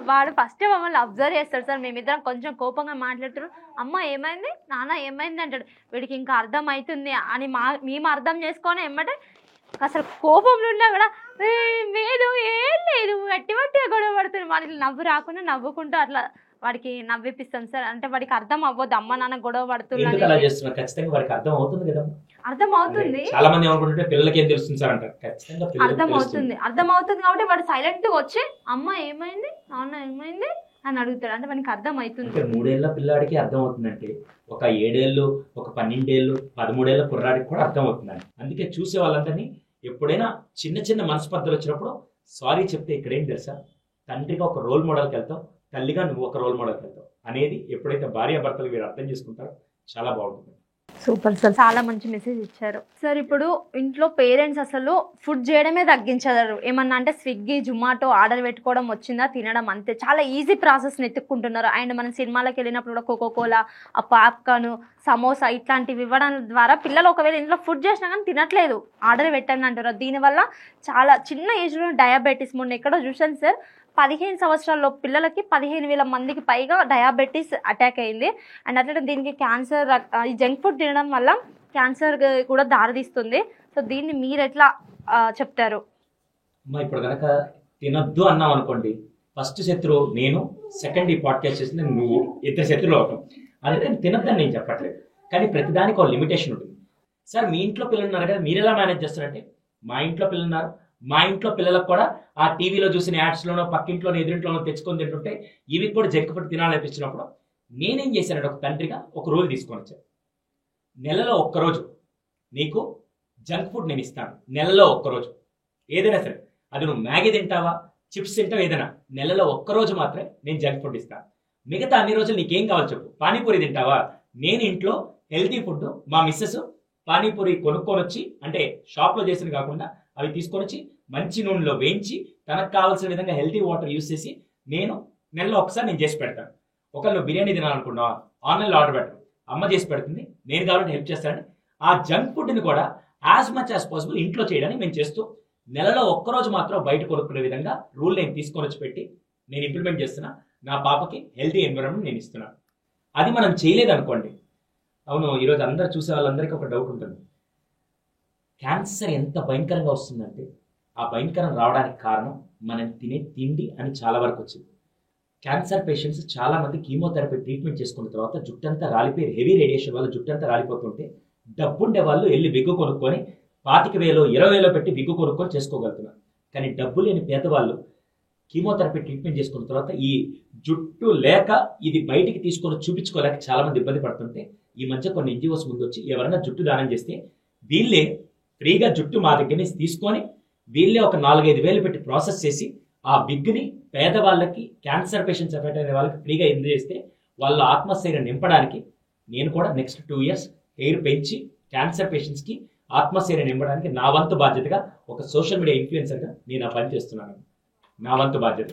వాడు ఫస్ట్ మమ్మల్ని అబ్జర్వ్ చేస్తాడు సార్, మేమిద్దరం కొంచెం కోపంగా మాట్లాడుతున్నాం, అమ్మ ఏమైంది, నాన్న ఏమైంది అంటాడు. వీడికి ఇంకా అర్థం అవుతుంది అని మేము అర్థం చేసుకొని ఎమ్మటే అసలు కోపంలో ఉన్నా కూడా లేదు ఏం లేదు గట్టి గట్టిగా గొడవ పడుతుంది. వాడికి నవ్వు రాకుండా నవ్వుకుంటూ అట్లా వాడికి నవ్విపిస్తాం సార్. అంటే వాడికి అర్థం అవ్వద్దు అమ్మ నాన్న గొడవ పడుతున్నారు. అర్థం అవుతుంది కదా, అర్థం అవుతుంది. చాలా మంది ఏమనుకుంటుంటే పిల్లలకి ఏం తెలుస్తుంది సార్ అంటారు. ఖచ్చితంగా అర్థం అవుతుంది కాబట్టి వాడు సైలెంట్ గా వచ్చి అమ్మ ఏమైంది, నాన్న ఏమైంది అని అడుగుతాడు. అంటే వానికి అర్థం అవుతుంది. 3 ఏళ్ల పిల్లాడికి అర్థం అవుతుందంటే ఒక 7 ఏళ్ళు, ఒక 12 ఏళ్ళు, 13 ఏళ్ల కుర్రాడికి కూడా అర్థం అవుతుందండి. అందుకే చూసే వాళ్ళందరినీ ఎప్పుడైనా చిన్న చిన్న మనస్పర్ధలు వచ్చినప్పుడు సారీ చెప్తే ఇక్కడ ఏం తెలుసా, తండ్రిగా ఒక రోల్ మోడల్కి వెళ్తావు, తల్లిగా నువ్వు ఒక రోల్ మోడల్కి వెళ్తావు అనేది ఎప్పుడైతే భార్యాభర్తలు మీరు అర్థం చేసుకుంటారో చాలా బాగుంటుంది. సూపర్ సార్, చాలా మంచి మెసేజ్ ఇచ్చారు సార్. ఇప్పుడు ఇంట్లో పేరెంట్స్ అసలు ఫుడ్ చేయడమే తగ్గించారు. ఏమన్నా అంటే స్విగ్గీ, జొమాటో ఆర్డర్ పెట్టుకోవడం వచ్చిందా తినడం అంతే, చాలా ఈజీ ప్రాసెస్ని ఎత్తుక్కుంటున్నారు. అండ్ మనం సినిమాలకు వెళ్ళినప్పుడు కూడా కోకోకోలా, ఆ పాప్కార్న్, సమోసా ఇట్లాంటివి ఇవ్వడం ద్వారా పిల్లలు ఒకవేళ ఇంట్లో ఫుడ్ చేసినా కానీ తినట్లేదు, ఆర్డర్ పెట్టండి అంటారు. దీనివల్ల చాలా చిన్న ఏజ్లో డయాబెటీస్, మొన్న ఎక్కడో చూసాను సార్, 15 సంవత్సరాల్లో పిల్లలకి 15,000 మందికి పైగా డయాబెటీస్ అటాక్ అయింది. అండ్ అట్లా దీనికి క్యాన్సర్, ఈ జంక్ ఫుడ్ తినడం వల్ల క్యాన్సర్ కూడా దారితీస్తుంది. సో దీన్ని మీరు ఎట్లా చెప్తారు? ఇప్పుడు కనుక తినొద్దు అన్నాం అనుకోండి, ఫస్ట్ శత్రువు నేను, సెకండ్ ఈ పాడ్కాస్ట్ చేసింది నువ్వు, ఇద్దరు శత్రువులు అవుతాం. అందుకని తినొద్దని నేను చెప్పట్లేదు, కానీ ప్రతిదానికి ఒక లిమిటేషన్ ఉంటుంది. సార్ మీ ఇంట్లో పిల్లలు ఉన్నారు కదా, మీరు ఎలా మేనేజ్ చేస్తారంటే, మా ఇంట్లో పిల్లలు ఉన్నారు, మా ఇంట్లో పిల్లలకు కూడా ఆ టీవీలో చూసిన యాడ్స్లోనో పక్కింట్లోనో ఎదురింట్లోనో తెచ్చుకొని తింటుంటే ఇవి కూడా జంక్ ఫుడ్ తినాలనిపించినప్పుడు నేనేం చేశానంటే ఒక తండ్రిగా ఒక రోజు తీసుకొని వచ్చాను. నెలలో ఒక్కరోజు నీకు జంక్ ఫుడ్ నేను ఇస్తాను నెలలో ఒక్కరోజు. ఏదైనా సరే, అది నువ్వు మ్యాగీ తింటావా, చిప్స్ తింటావా, ఏదైనా నెలలో ఒక్కరోజు మాత్రమే నేను జంక్ ఫుడ్ ఇస్తాను. మిగతా అన్ని రోజులు నీకేం కావాలి చెప్పు. పానీపూరి తింటావా, నేను ఇంట్లో హెల్తీ ఫుడ్, మా మిస్సెస్ పానీపూరి కొనుక్కొని వచ్చి, అంటే షాప్లో చేసింది కాకుండా అవి తీసుకొని వచ్చి మంచి నూనెలో వేయించి తనకు కావాల్సిన విధంగా హెల్తీ వాటర్ యూస్ చేసి నేను నెలలో ఒకసారి నేను చేసి పెడతాను. ఒకళ్ళు బిర్యానీ తినాలనుకున్నావా, ఆన్లైన్లో ఆర్డర్ పెట్టరు, అమ్మ చేసి పెడుతుంది, నేను కావాలంటే హెల్ప్ చేస్తానని ఆ జంక్ ఫుడ్ని కూడా యాజ్ మచ్ యాజ్ పాసిబుల్ ఇంట్లో చేయడానికి మేము చేస్తూ నెలలో ఒక్కరోజు మాత్రం బయట కొనుక్కునే విధంగా రూల్ నేను తీసుకొని వచ్చి పెట్టి నేను ఇంప్లిమెంట్ చేస్తున్నా. నా పాపకి హెల్తీ ఎన్విరాన్మెంట్ నేను ఇస్తున్నాను. అది మనం చేయలేదు అనుకోండి, అవును ఈరోజు అందరు చూసే వాళ్ళందరికీ ఒక డౌట్ ఉంటుంది, క్యాన్సర్ ఎంత భయంకరంగా వస్తుందంటే ఆ భయంకరం రావడానికి కారణం మనం తినే తిండి అని చాలా వరకు వచ్చింది. క్యాన్సర్ పేషెంట్స్ చాలా మంది కీమోథెరపీ ట్రీట్మెంట్ చేసుకున్న తర్వాత జుట్టంతా రాలిపోయి, హెవీ రేడియేషన్ వల్ల జుట్టంతా రాలిపోతుంటే డబ్బుండే వాళ్ళు వెళ్ళి విగ్గు కొనుక్కొని 25,000 20,000 పెట్టి విగ్గు కొనుక్కొని చేసుకోగలుగుతున్నారు. కానీ డబ్బు లేని పేదవాళ్ళు కీమోథెరపీ ట్రీట్మెంట్ చేసుకున్న తర్వాత ఈ జుట్టు లేక ఇది బయటికి తీసుకొని చూపించుకోలేక చాలా మంది ఇబ్బంది పడుతుంటే ఈ మధ్య కొన్ని ఎన్జిఓస్ ముందు వచ్చి ఎవరైనా జుట్టు దానం చేస్తే వీళ్ళే ఫ్రీగా జుట్టు మా దగ్గర నుంచి తీసుకొని వీళ్ళే ఒక 4-5 వేలు పెట్టి ప్రాసెస్ చేసి ఆ విగ్ని పేదవాళ్ళకి, క్యాన్సర్ పేషెంట్స్ ఎఫెక్ట్ అయిన వాళ్ళకి ఫ్రీగా చేస్తే వాళ్ళ ఆత్మస్థైర్యం నింపడానికి నేను కూడా నెక్స్ట్ 2 years హెయిర్ పెంచి క్యాన్సర్ పేషెంట్స్కి ఆత్మస్థైర్యం నింపడానికి నా వంతు బాధ్యతగా ఒక సోషల్ మీడియా ఇన్ఫ్లుయెన్సర్గా నేను ఆ పని చేస్తున్నాను. నా వంతు బాధ్యత.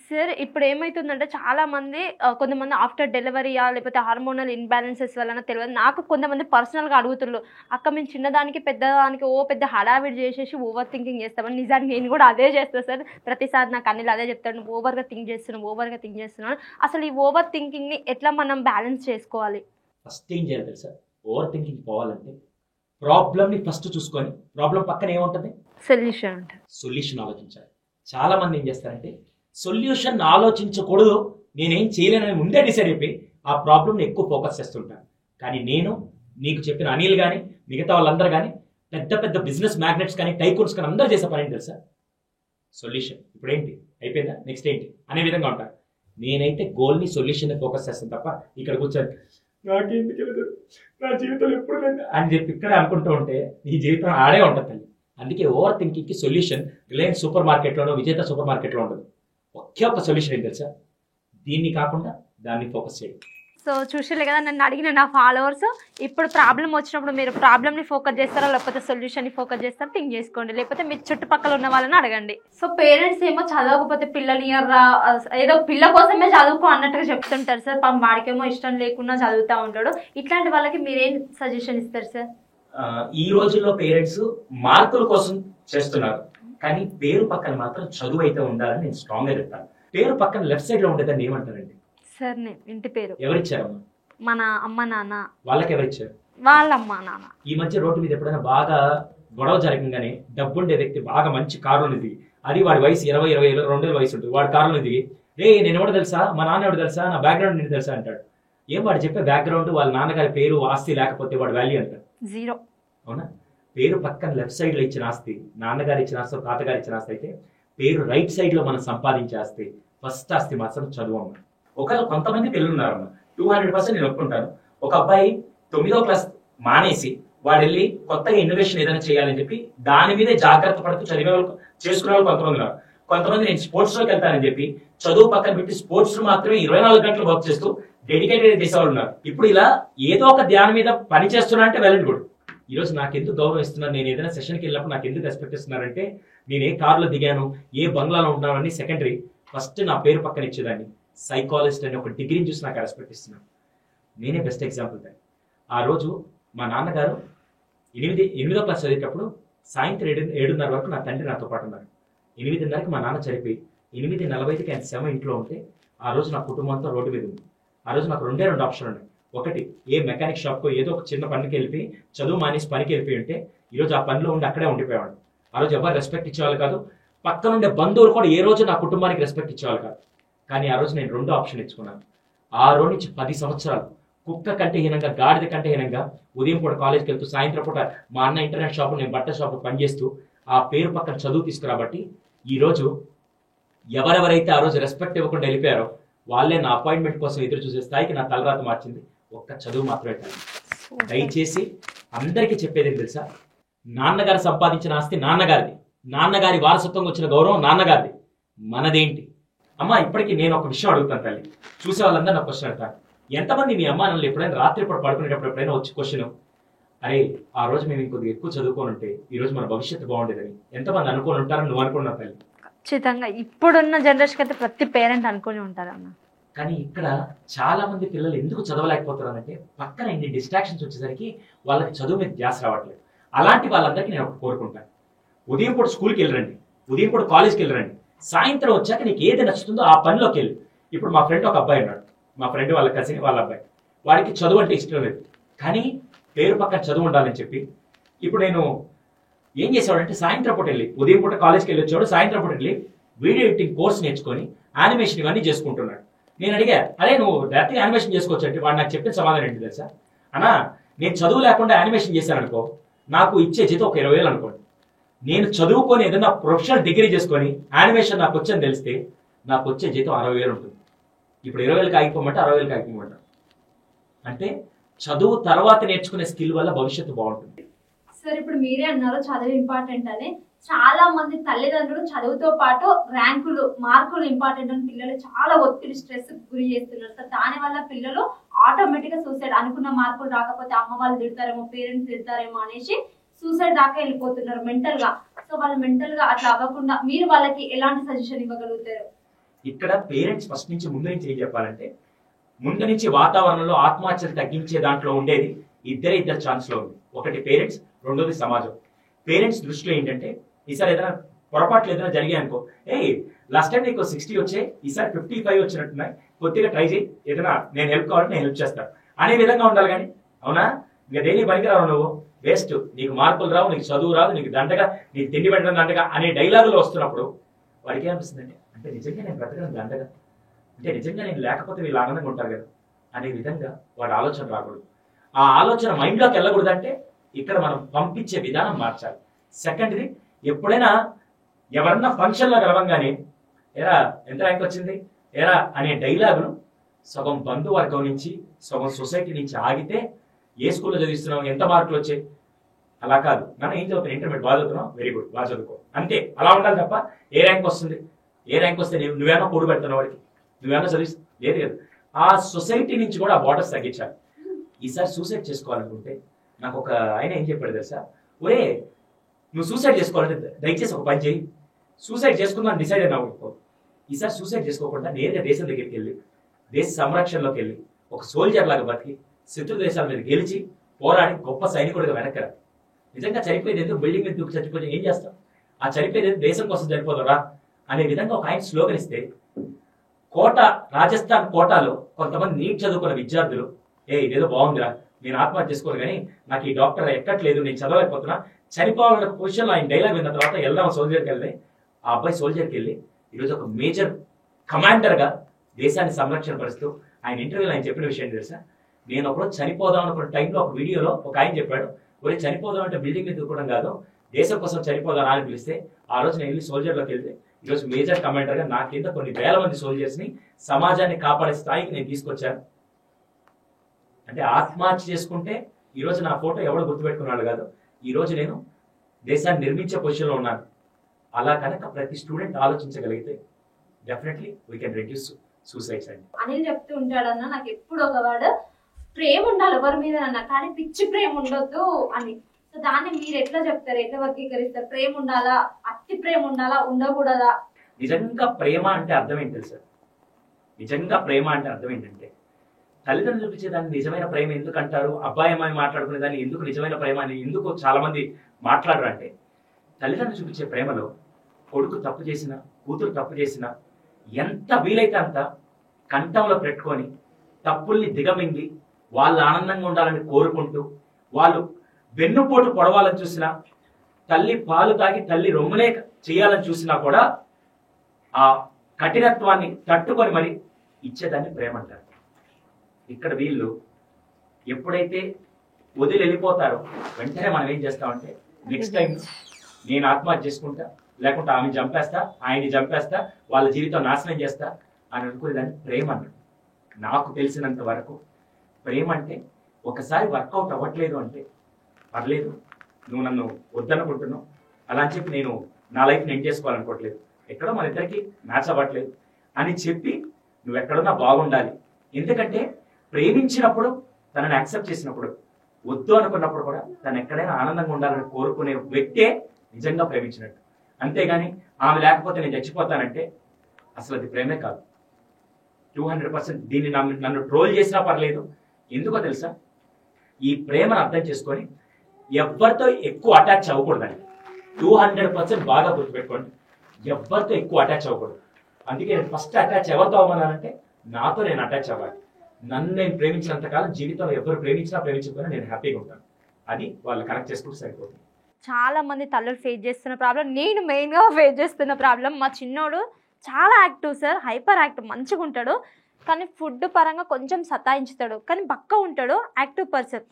సార్ ఇప్పుడు ఏమవుతుందంటే చాలా మంది కొంతమంది ఆఫ్టర్ డెలివరీయా లేకపోతే హార్మోనల్ ఇన్బ్యాలెన్సెస్ వలన తెలియదు, నాకు కొంతమంది పర్సనల్గా అడుగుతున్నారు, అక్క మేము చిన్నదానికి పెద్దదానికి పెద్ద హడావిడి చేసేసి ఓవర్ థింకింగ్ చేస్తామని. నిజానికి నేను కూడా అదే చేస్తాను సార్. ప్రతిసారి నాకు అనిల్ అదే చెప్తాను, నువ్వు ఓవర్గా థింక్ చేస్తున్నాను. అసలు ఈ ఓవర్ థింకింగ్ని ఎట్లా మనం బ్యాలెన్స్ చేసుకోవాలి? ఫస్ట్ ఏం చేయాలి తెలుసా, ఓవర్ థింకింగ్ పోవాలంటే ప్రాబ్లమ్ని ఫస్ట్ చూసుకొని ప్రాబ్లం పక్కన ఏముంటుంది, సొల్యూషన్ ఆలోచించాలి. చాలా మంది ఏం చేస్తారంటే సొల్యూషన్ ఆలోచించకూడదు, నేనేం చేయలేనని ముందే డిసైడ్ అయిపోయి ఆ ప్రాబ్లమ్ని ఎక్కువ ఫోకస్ చేస్తుంటాను. కానీ నేను నీకు చెప్పిన అనిల్ కానీ మిగతా వాళ్ళందరూ కానీ పెద్ద పెద్ద బిజినెస్ మ్యాగ్నెట్స్ కానీ టైకూన్స్ కానీ అందరూ చేసే పని ఏంటి తెలుసా, సొల్యూషన్. ఇప్పుడు ఏంటి అయిపోయిందా, నెక్స్ట్ ఏంటి అనే విధంగా ఉంటారు. నేనైతే గోల్ని సొల్యూషన్ ఫోకస్ చేస్తాను తప్ప ఇక్కడ కూర్చొని నాకేందుకు వెళ్ళదు, నా జీవితం ఎప్పుడు లేదు అని చెప్పి ఇక్కడ అనుకుంటూ ఉంటే నీ జీవితం ఆడే ఉంటుంది తల్లి. అందుకే ఓవర్ థింకింగ్కి సొల్యూషన్ రిలయన్స్ సూపర్ మార్కెట్లోనో విజేత సూపర్ మార్కెట్లో ఉండదు. ఒకే ఒక సొల్యూషన్ ఏంటి తెలుసా, దీన్ని కాకుండా దాన్ని ఫోకస్ చేయండి. సో చూసలే కదా నన్ను అడిగిన నా ఫాలోవర్స్, ఇప్పుడు ప్రాబ్లం వచ్చినప్పుడు మీరు ప్రాబ్లమ్ని ఫోకస్ చేస్తారా లేకపోతే సొల్యూషన్ని ఫోకస్ చేస్తారా థింక్ చేసుకోండి, లేకపోతే మీ చుట్టుపక్కల ఉన్న వాళ్ళని అడగండి. సో పేరెంట్స్ ఏమో చదవకపోతే పిల్లలు ఏదో పిల్ల కోసమే చదువుకో అన్నట్టుగా చెప్తుంటారు సార్. పాపం వాడికేమో ఇష్టం లేకుండా చదువుతూ ఉంటాడు. ఇట్లాంటి వాళ్ళకి మీరేం సజెషన్ ఇస్తారు సార్? ఈ రోజుల్లో పేరెంట్స్ మార్కుల కోసం చేస్తున్నారు, కానీ పేరు పక్కన మాత్రం చదువు అయితే ఉండాలని నేను స్ట్రాంగ్ గా చెప్తాను. పేరు పక్కన లెఫ్ట్ సైడ్ లో ఉండేదాన్ని ఏమంటారండి? సార్ ఇంటి పేరు. ఎవరిచ్చారమ్మా? మన అమ్మ నాన్న. వాళ్ళకి ఎవరిచ్చారు? వాళ్ళ అమ్మ నాన్న. ఈ మధ్య రోడ్డు మీద ఎప్పుడైనా బాగా గొడవ జరగంగానే డబ్బుండే వ్యక్తి బాగా మంచి కారులో దిగి, అది వాడి వయసు 20-22 వయసు ఉంటుంది, వాడి కారులో దిగి నేను ఎవడు తెలుసా, మా నాన్న ఎవడు తెలుసా, నా బ్యాక్గ్రౌండ్ నేను తెలుసా అంటాడు. ఏం వాడు చెప్పే బ్యాక్గ్రౌండ్ వాళ్ళ నాన్నగారి పేరు ఆస్తి లేకపోతే వాడు వాల్యూ అంటాడు జీరో. అవునా? పేరు పక్కన లెఫ్ట్ సైడ్ లో ఇచ్చిన ఆస్తి, నాన్నగారు ఇచ్చిన ఆస్తి, తాతగారు ఇచ్చిన ఆస్తి అయితే పేరు రైట్ సైడ్ లో మనం సంపాదించే ఆస్తి, ఫస్ట్ ఆస్తి మాత్రం చదువు అమ్మ. కొంతమంది పిల్లలు ఉన్నారమ్మా, 200% నేను ఒప్పుకుంటాను. ఒక అబ్బాయి 9వ క్లాస్ మానేసి వాడు వెళ్ళి కొత్తగా ఇన్నోవేషన్ ఏదైనా చేయాలని చెప్పి దాని మీదే జాగ్రత్త పడుతూ చదివే వాళ్ళు చేసుకునే వాళ్ళు కొంతమంది ఉన్నారు. కొంతమంది నేను స్పోర్ట్స్ లోకి వెళ్తానని చెప్పి చదువు పక్కన పెట్టి స్పోర్ట్స్ మాత్రమే 24 గంటలు వర్క్ చేస్తూ డెడికేటెడ్ చేసేవాళ్ళు ఉన్నారు. ఇప్పుడు ఇలా ఏదో ఒక ధ్యానం మీద పని చేస్తున్నా అంటే వెల్ అండ్ గుడ్. ఈ రోజు నాకు ఎందుకు గౌరవం ఇస్తున్నారు, నేను ఏదైనా సెషన్కి వెళ్ళినప్పుడు నాకు ఎందుకు రెస్పెక్ట్ ఇస్తున్నారంటే నేను ఏ కార్లో దిగాను, ఏ బంగ్లాలో ఉన్నానని సెకండరీ, ఫస్ట్ నా పేరు పక్కన ఇచ్చేదాన్ని. సైకాలజిస్ట్ అని ఒక డిగ్రీని చూసి నాకు రెస్పెక్ట్ ఇస్తున్నాను. నేనే బెస్ట్ ఎగ్జాంపుల్ దాన్ని. ఆ రోజు మా నాన్నగారు 8వ క్లాస్ చదివేటప్పుడు సాయంత్రం 7:30 వరకు నా తండ్రి నాతో పాటు ఉన్నారు. 8:30కి మా నాన్న చనిపోయి 8:40కి ఆయన శవం ఇంట్లో ఉంటే ఆ రోజు నా కుటుంబంతో రోడ్డు మీద ఉంది. ఆ రోజు నాకు 2 ఆప్షన్ ఉన్నాయి. ఒకటి, ఏ మెకానిక్ షాప్కో ఏదో ఒక చిన్న పనికి వెళ్ళి చదువు మానేసి పనికి వెళ్ళిపోయి ఉంటే ఈరోజు ఆ పనిలో ఉండి అక్కడే ఉండిపోయేవాడు. ఆ రోజు ఎవరు రెస్పెక్ట్ ఇచ్చేవాళ్ళు కాదు, పక్కనుండే బంధువులు కూడా ఏ రోజు నా కుటుంబానికి రెస్పెక్ట్ ఇచ్చేవాళ్ళు కాదు. కానీ ఆ రోజు నేను 2వ ఆప్షన్ ఇచ్చుకున్నాను. ఆ రోజు నుంచి 10 సంవత్సరాలు కుక్క కంటే హీనంగా, గాడిద కంటే హీనంగా ఉదయం పూట కాలేజ్కి వెళ్తూ సాయంత్రం పూట మా అన్న ఇంటర్నెట్ షాపు, నేను బట్టల షాపు పనిచేస్తూ ఆ పేరు పక్కన చదువు తీసుకురాబట్టి ఈరోజు ఎవరెవరైతే ఆ రోజు రెస్పెక్ట్ ఇవ్వకుండా వెళ్ళిపోయారో వాళ్ళే నా అపాయింట్మెంట్ కోసం ఎదురు చూసే స్థాయికి నా తలరాత మార్చింది ఒక్క చదువు మాత్రమే కాదు. దయచేసి అందరికీ చెప్పేది ఏం తెలుసా, నాన్నగారు సంపాదించిన ఆస్తి నాన్నగారిది, నాన్నగారి వారసత్వంగా వచ్చిన గౌరవం నాన్నగారిది, మనదేంటి? అమ్మ, ఇప్పటికీ నేను ఒక విషయం అడుగుతాను తల్లి, చూసే వాళ్ళందరూ నాకు క్వశ్చన్ అడతాను. ఎంతమంది మీ అమ్మా నన్ను ఎప్పుడైనా రాత్రిపూట పడుకునేటప్పుడు ఎప్పుడైనా వచ్చి క్వశ్చన్, అరే ఆ రోజు మేము ఇంకొద్దిగా ఎక్కువ చదువుకొని ఉంటే ఈ రోజు మన భవిష్యత్తు బాగుండేదని ఎంతమంది అనుకొని ఉంటారని నువ్వు అనుకున్నావు తల్లి? ఖచ్చితంగా ఇప్పుడున్న జనరేషన్ అయితే ప్రతి పేరెంట్ అనుకుని ఉంటారన్న. కానీ ఇక్కడ చాలా మంది పిల్లలు ఎందుకు చదవలేకపోతారు అంటే పక్కన ఇన్ని డిస్ట్రాక్షన్స్ వచ్చేసరికి వాళ్ళకి చదువు మీద ధ్యాస రావట్లేదు. అలాంటి వాళ్ళందరికీ నేను ఒకటి కోరుకుంటాను, ఉదయం పూట స్కూల్కి వెళ్ళరండి, ఉదయం పూట కాలేజ్కి వెళ్ళరండి, సాయంత్రం వచ్చాక నీకు ఏది నచ్చుతుందో ఆ పనిలోకి వెళ్ళి. ఇప్పుడు మా ఫ్రెండ్ ఒక అబ్బాయి ఉన్నాడు, మా ఫ్రెండ్ వాళ్ళ కజిన్ వాళ్ళ అబ్బాయి, వాడికి చదువు అంటే ఇష్టం లేదు, కానీ పేరు పక్కన చదువు ఉండాలని చెప్పి ఇప్పుడు నేను ఏం చేసేవాడంటే సాయంత్రం పూట వెళ్ళి, ఉదయం పూట కాలేజ్కి వెళ్ళి వచ్చేవాడు, సాయంత్రం పూట వెళ్ళి వీడియో ఎడిటింగ్ కోర్స్ నేర్చుకొని యానిమేషన్ ఇవన్నీ చేసుకుంటున్నాడు. నేను అడిగా, అరే నువ్వు డైరెక్ట్గా యానిమేషన్ చేసుకోవచ్చు అంటే వాడు నాకు చెప్పిన సమాధానం ఏంటి తెలుసా? అన్నా, నేను చదువు లేకుండా యానిమేషన్ చేశాను అనుకో, నాకు ఇచ్చే జీతం ఒక 20,000 అనుకోండి. నేను చదువుకొని ఏదైనా ప్రొఫెషనల్ డిగ్రీ చేసుకొని యానిమేషన్ నాకు వచ్చని తెలిస్తే నాకు వచ్చే జీతం 60,000 ఉంటుంది. ఇప్పుడు 20,000 ఆగిపోమంటే 60,000 ఆగిపోమంటారు. అంటే చదువు తర్వాత నేర్చుకునే స్కిల్ వల్ల భవిష్యత్తు బాగుంటుంది. సార్, ఇప్పుడు మీరే అన్నారు చదువు ఇంపార్టెంట్ అని. చాలా మంది తల్లిదండ్రులు చదువుతో పాటు ర్యాంకులు, మార్కులు ఇంపార్టెంట్ అని పిల్లలు చాలా ఒత్తిడి, స్ట్రెస్ గురి చేస్తున్నారు సార్. దాని వల్ల పిల్లలు ఆటోమేటిక్ గా సూసైడ్, అనుకున్న మార్కులు రాకపోతే అమ్మ వాళ్ళు తిడతారేమో, పేరెంట్స్ తిడతారేమో అనేసి సూసైడ్ దాకా వెళ్ళిపోతున్నారు మెంటల్ గా. సో వాళ్ళు మెంటల్ గా అట్లా అవ్వకుండా మీరు వాళ్ళకి ఎలాంటి సజెషన్ ఇవ్వగలుగుతారు? ఇక్కడ పేరెంట్స్ ఫస్ట్ నుంచి ముందు నుంచి ఏం చెప్పాలంటే, ముందు నుంచి వాతావరణంలో ఆత్మహత్యలు తగ్గించే దాంట్లో ఉండేది ఇద్దరు ఛాన్స్ లో ఉంది. ఒకటి పేరెంట్స్, రెండోది సమాజం. పేరెంట్స్ దృష్టిలో ఏంటంటే, ఈసారి ఏదైనా పొరపాట్లు ఏదైనా జరిగాయి అనుకో, లాస్ట్ టైం నీకు 60 వచ్చాయి, ఈసారి 55 వచ్చినట్టున్నాయి, కొద్దిగా ట్రై చేయి, ఏదైనా నేను హెల్ప్ కావాలంటే నేను హెల్ప్ చేస్తాను అనే విధంగా ఉండాలి. కానీ అవునా ఇంకా దేనికి పనికిరావు, నువ్వు వేస్ట్, నీకు మార్కులు రావు, నీకు చదువు రాదు, నీకు దండగా, నీకు తిండి పెట్టడం దండగా అనే డైలాగులు వస్తున్నప్పుడు వాడికి ఏమనిపిస్తుందంటే, అంటే నిజంగా నేను బ్రతకడం దండగా, అంటే నిజంగా నేను లేకపోతే వీళ్ళు ఆనందంగా ఉంటారు కదా అనే విధంగా వాడి ఆలోచన రాకూడదు. ఆ ఆలోచన మైండ్లోకి వెళ్ళకూడదంటే ఇక్కడ మనం పంపించే విధానం మార్చాలి. సెకండ్ది, ఎప్పుడైనా ఎవరన్నా ఫంక్షన్లో కలవంగానే ఎరా ఎంత ర్యాంక్ వచ్చింది ఎరా అనే డైలాగును సగం బంధువర్గం నుంచి, సగం సొసైటీ నుంచి ఆగితే, ఏ స్కూల్లో చదివిస్తున్నావు, ఎంత మార్కులు వచ్చాయి, అలా కాదు, మనం ఏం చదువుతున్నాం, ఇంటర్మీడియట్ బాగా చదువుతున్నావు, వెరీ గుడ్, బాగా చదువుకో, అంతే, అలా ఉండాలి తప్ప ఏ ర్యాంక్ వస్తుంది, ఏ ర్యాంక్ వస్తే నువ్వేమో కూడు పెడుతున్నావు వాడికి, నువ్వేమో చదివి లేదు కదా. ఆ సొసైటీ నుంచి కూడా ఆ బార్డర్స్ తగ్గించాలి. ఈసారి సూసైడ్ చేసుకోవాలనుకుంటే నాకు ఒక ఆయన ఏం చెప్పాడు తెలుసా, ఒరే నువ్వు సూసైడ్ చేసుకోవాలంటే దయచేసి ఒక పని చేయి, సూసైడ్ చేసుకుందాం డిసైడ్ అయినా అనుకో, ఈసారి సూసైడ్ చేసుకోకుండా నేరుగా దేశం దగ్గరికి వెళ్ళి, దేశ సంరక్షణలోకి వెళ్ళి, ఒక సోల్జర్ లాగా బతికి శత్రు దేశాల మీద గెలిచి పోరాడి గొప్ప సైనికుడిగా వెనక్కరా. నిజంగా చనిపోయేది ఎందుకు, బిల్డింగ్ మీద దూకి చచ్చిపోతే ఏం చేస్తాం, ఆ చనిపోయేది దేశం కోసం చనిపోదరా అనే విధంగా ఒక ఆయన స్లోగన్ ఇస్తే, రాజస్థాన్ కోటాలో కొంతమంది నీట్ చదువుకున్న విద్యార్థులు, ఇదేదో బాగుందిరా, నేను ఆత్మహత్య చేసుకోను కానీ నాకు ఈ డాక్టర్ ఎక్కట్లేదు, నేను చదవలేకపోతున్నా, చనిపోవాలన్న పొజిషన్లో ఆయన డైలాగ్ విన్న తర్వాత వెళ్దాం సోల్జర్కి వెళ్తే, ఆ అబ్బాయి సోల్జర్కి వెళ్ళి ఈరోజు ఒక మేజర్ కమాండర్గా దేశాన్ని సంరక్షణ పరుస్తూ, ఆయన ఇంటర్వ్యూలో ఆయన చెప్పిన విషయం తెలుసా, నేను ఒకరోజు చనిపోదాం అనుకున్న టైంలో ఒక వీడియోలో ఒక ఆయన చెప్పాడు, ఒరే చనిపోదాం అంటే బిల్డింగ్ మీద దూకడం కాదు, దేశం కోసం చనిపోదాం అని పిలిస్తే, ఆ రోజు నేను వెళ్ళి సోల్జర్లోకి వెళ్తే ఈరోజు మేజర్ కమాండర్గా నా కింద కొన్ని వేల మంది సోల్జర్స్ని సమాజాన్ని కాపాడే స్థాయికి నేను తీసుకొచ్చాను. అంటే ఆత్మహత్య చేసుకుంటే ఈరోజు నా ఫోటో ఎవడు గుర్తుపెట్టుకున్నాడు కాదు, ఈరోజు నేను దేశాన్ని నిర్మించే పొజిషన్లో ఉన్నాను. అలా కనుక ప్రతి స్టూడెంట్ ఆలోచించగలిగితే definitely we can reduce suicides అండి. అనిల్ చెప్తూ ఉంటాడన్న, నాకు ఎప్పుడు ఒక వాడు ప్రేమ ఉండాలి ఎవరి మీద అన్న, కానీ పిచ్చి ప్రేమ ఉండొద్దు అని. సో దాన్ని మీరు ఎట్లా చెప్తారు, ఎట్లా వర్గీకరిస్తారు? ప్రేమ ఉండాలా, అతి ప్రేమ ఉండాలా, ఉండకూడదా? నిజంగా ప్రేమ అంటే అర్థం ఏంటి తెలుసా? నిజంగా ప్రేమ అంటే అర్థం ఏంటంటే, తల్లిదండ్రులు చూపించే దాన్ని నిజమైన ప్రేమ ఎందుకు అంటారు, అబ్బాయి అమ్మాయి మాట్లాడుకునే దాన్ని ఎందుకు నిజమైన ప్రేమ అని ఎందుకు చాలా మంది మాట్లాడరు అంటే, తల్లిదండ్రులు చూపించే ప్రేమలో కొడుకు తప్పు చేసినా, కూతురు తప్పు చేసినా ఎంత వీలైతే అంత కంఠంలో పెట్టుకొని తప్పుల్ని దిగమింగి వాళ్ళు ఆనందంగా ఉండాలని కోరుకుంటూ, వాళ్ళు వెన్నుపోటు పొడవాలని చూసినా, తల్లి పాలు తాగి తల్లి రొమ్మునే చేయాలని చూసినా కూడా ఆ కఠినత్వాన్ని తట్టుకొని మరి ఇచ్చేదాన్ని ప్రేమ అంటారు. ఇక్కడ వీళ్ళు ఎప్పుడైతే వదిలి వెళ్ళిపోతారో వెంటనే మనం ఏం చేస్తామంటే, నెక్స్ట్ టైం నేను ఆత్మహత్య చేసుకుంటా, లేకుంటే ఆమె చంపేస్తా, ఆయన్ని చంపేస్తా, వాళ్ళ జీవితం నాశనం చేస్తా అని అనుకునేదాన్ని ప్రేమ అన్నాడు. నాకు తెలిసినంత వరకు ప్రేమ అంటే ఒకసారి వర్కౌట్ అవ్వట్లేదు అంటే పర్లేదు, నువ్వు నన్ను వద్దనుకుంటున్నావు, అలా అని చెప్పి నేను నా లైఫ్ని ఎండ్ చేసుకోవాలనుకోవట్లేదు, ఎక్కడో మన ఇద్దరికి మ్యాచ్ అవ్వట్లేదు అని చెప్పి నువ్వు ఎక్కడున్నా బాగుండాలి. ఎందుకంటే ప్రేమించినప్పుడు, తనని యాక్సెప్ట్ చేసినప్పుడు, వద్దు అనుకున్నప్పుడు కూడా తను ఎక్కడైనా ఆనందంగా ఉండాలని కోరుకునే వ్యక్తే నిజంగా ప్రేమించినట్టు. అంతేగాని ఆమె లేకపోతే నేను చచ్చిపోతానంటే అసలు అది ప్రేమే కాదు. 200% దీన్ని నన్ను ట్రోల్ చేసినా పర్లేదు. ఎందుకో తెలుసా, ఈ ప్రేమను అర్థం చేసుకొని ఎవరితో ఎక్కువ అటాచ్ అవ్వకూడదని. 200% బాగా గుర్తుపెట్టుకోండి, ఎవరితో ఎక్కువ అటాచ్ అవ్వకూడదు. అందుకే నేను ఫస్ట్ అటాచ్ ఎవరితో అవ్వాలంటే నాతో నేను అటాచ్ అవ్వాలి. నన్ను నేను ప్రేమించినంతకాలం జీవితంలో ఎవరు ప్రేమించకపోయినా నేను హ్యాపీగా ఉంటాను. అది వాళ్ళు కనెక్ట్ చేసుకుంటూ సరిపోతుంది. చాలా మంది తల్లులు ఫేస్ చేస్తున్న ప్రాబ్లం, నేను మెయిన్గా ఫేస్ చేస్తున్న ప్రాబ్లం, మా చిన్నోడు చాలా యాక్టివ్ సార్, హైపర్ యాక్టివ్, మంచిగా ఉంటాడు, కానీ ఫుడ్ పరంగా కొంచెం సతాయించుతాడు, కానీ బక్క ఉంటాడు, యాక్టివ్ పర్సన్.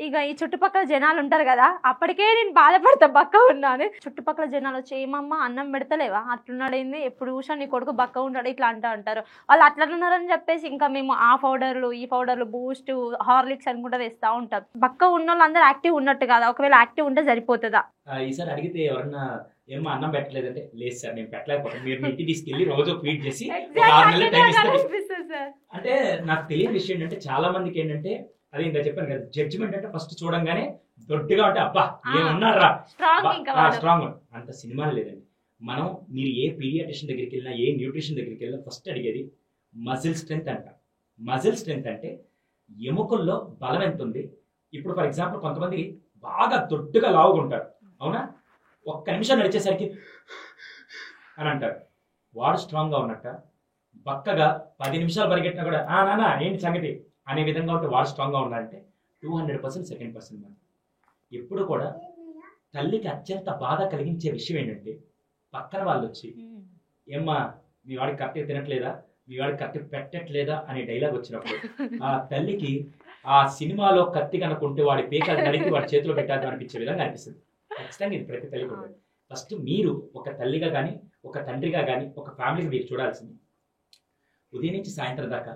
ఇక ఈ చుట్టుపక్కల జనాలు ఉంటారు కదా, అప్పటికే నేను బాధపడతా బక్క ఉన్నాను. చుట్టుపక్కల జనాలు వచ్చి ఏమమ్మా అన్నం పెడతలేవా, అట్లున్నాడైంది, ఎప్పుడు చూసా నీ కొడుకు బక్క ఉంటాడు ఇట్లా అంటారు. వాళ్ళు అట్లున్నారని చెప్పేసి ఇంకా మేము ఆ పౌడర్లు ఈ పౌడర్లు బూస్ట్ హార్లిక్స్ అనుకుంటా వేస్తూ ఉంటాం. బక్క ఉన్న వాళ్ళు అందరూ యాక్టివ్ ఉన్నట్టు కదా, ఒకవేళ యాక్టివ్ ఉంటే సరిపోతుందా? ఈసారి అడిగితే ఎవరన్నా ఏమో అన్నం పెట్టలేదంటే లేదు సార్ నేను పెట్టలేకపోతాను, మీరు ఇంటికి తీసుకెళ్ళి రోజు ఫీడ్ చేసి అంటే నాకు తెలియని విషయం ఏంటంటే చాలా మందికి ఏంటంటే అదే ఇంకా చెప్పాను కదా, జడ్జిమెంట్ అంటే ఫస్ట్ చూడంగానే దొడ్డుగా ఉంటే అబ్బా ఏమన్నారా స్ట్రాంగ్, అంత సినిమా లేదండి. మనం మీరు ఏ పీడియాట్రిషియన్ దగ్గరికి వెళ్ళినా, ఏ న్యూట్రిషన్ దగ్గరికి వెళ్ళినా ఫస్ట్ అడిగేది మజిల్ స్ట్రెంగ్త్ అంట. మజిల్ స్ట్రెంగ్త్ అంటే ఎముకల్లో బలం ఎంత ఉంది. ఇప్పుడు ఫర్ ఎగ్జాంపుల్ కొంతమంది బాగా దొడ్డుగా లావుగుంటారు, అవునా, ఒక్క నిమిషం నడిచేసరికి అని అంటారు, వాడు స్ట్రాంగ్గా ఉన్నట్ట. బక్కగా 10 నిమిషాలు పరిగెట్టినా కూడా నానా ఏంటి సంగతి అనే విధంగా ఉంటే వాడు స్ట్రాంగ్గా ఉన్నాడంటే 200% సెకండ్ పర్సన్. ఎప్పుడు కూడా తల్లికి అత్యంత బాధ కలిగించే విషయం ఏంటంటే పక్కన వాళ్ళు వచ్చి ఏమ్మా మీ వాడికి కరెక్ట్గా తినట్లేదా, మీ వాడికి కరెక్ట్ పెట్టట్లేదా అనే డైలాగ్ వచ్చినప్పుడు ఆ తల్లికి ఆ సినిమాలో కత్తి కనుకుంటే వాడి పేకలు నడిపి వాడి చేతిలో పెట్టాలి అనిపించే విధంగా అనిపిస్తుంది. ఖచ్చితంగా ఇది ప్రతి తల్లికి ఉంటుంది. ఫస్ట్ మీరు ఒక తల్లిగా కానీ ఒక తండ్రిగా కానీ ఒక ఫ్యామిలీకి మీరు చూడాల్సింది ఉదయం నుంచి సాయంత్రం దాకా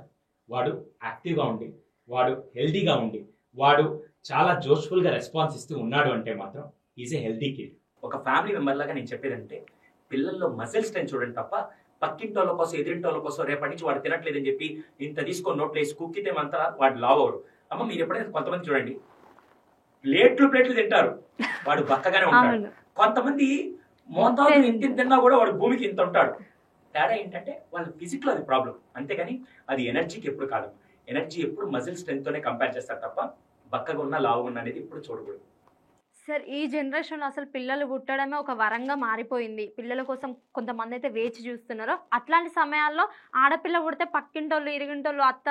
వాడు యాక్టివ్గా ఉండి, వాడు హెల్దీగా ఉండి, వాడు చాలా జోష్ఫుల్గా రెస్పాన్స్ ఇస్తూ ఉన్నాడు అంటే మాత్రం ఈజ్ ఏ హెల్దీ కిడ్. ఒక ఫ్యామిలీ మెంబర్ లాగా నేను చెప్పేదంటే పిల్లల్లో మజిల్ స్ట్రెంత్ చూడండి తప్ప పక్కింటోళ్ళ కోసం ఎదిరింటోళ్ళ కోసం రేపటి నుంచి వాడు తినట్లేదని చెప్పి ఇంత తీసుకొని నోట్లో వేసి కుక్కితే అంతా వాడు లావ్ అవరు. అమ్మ మీరు ఎప్పుడైనా కొంతమంది చూడండి ప్లేట్లు తింటారు, వాడు బక్కగానే ఉంటాడు. కొంతమంది మోతాదు ఇంత తిన్నా కూడా వాడు భూమికి ఇంత ఉంటాడు. తేడా ఏంటంటే వాళ్ళ ఫిజిక్లో అది ప్రాబ్లం, అంతేగాని అది ఎనర్జీకి ఎప్పుడు కాదు. ఎనర్జీ ఎప్పుడు మజిల్ స్ట్రెంత్తోనే కంపేర్ చేస్తారు తప్ప బక్కగా ఉన్న లావుగా ఉన్న అనేది ఎప్పుడు చూడకూడదు. సార్ ఈ జనరేషన్లో అసలు పిల్లలు పుట్టడమే ఒక వరంగా మారిపోయింది. పిల్లల కోసం కొంతమంది అయితే వేచి చూస్తున్నారు. అట్లాంటి సమయాల్లో ఆడపిల్ల పుడితే పక్కింటోళ్ళు ఇరిగింటోళ్ళు అత్త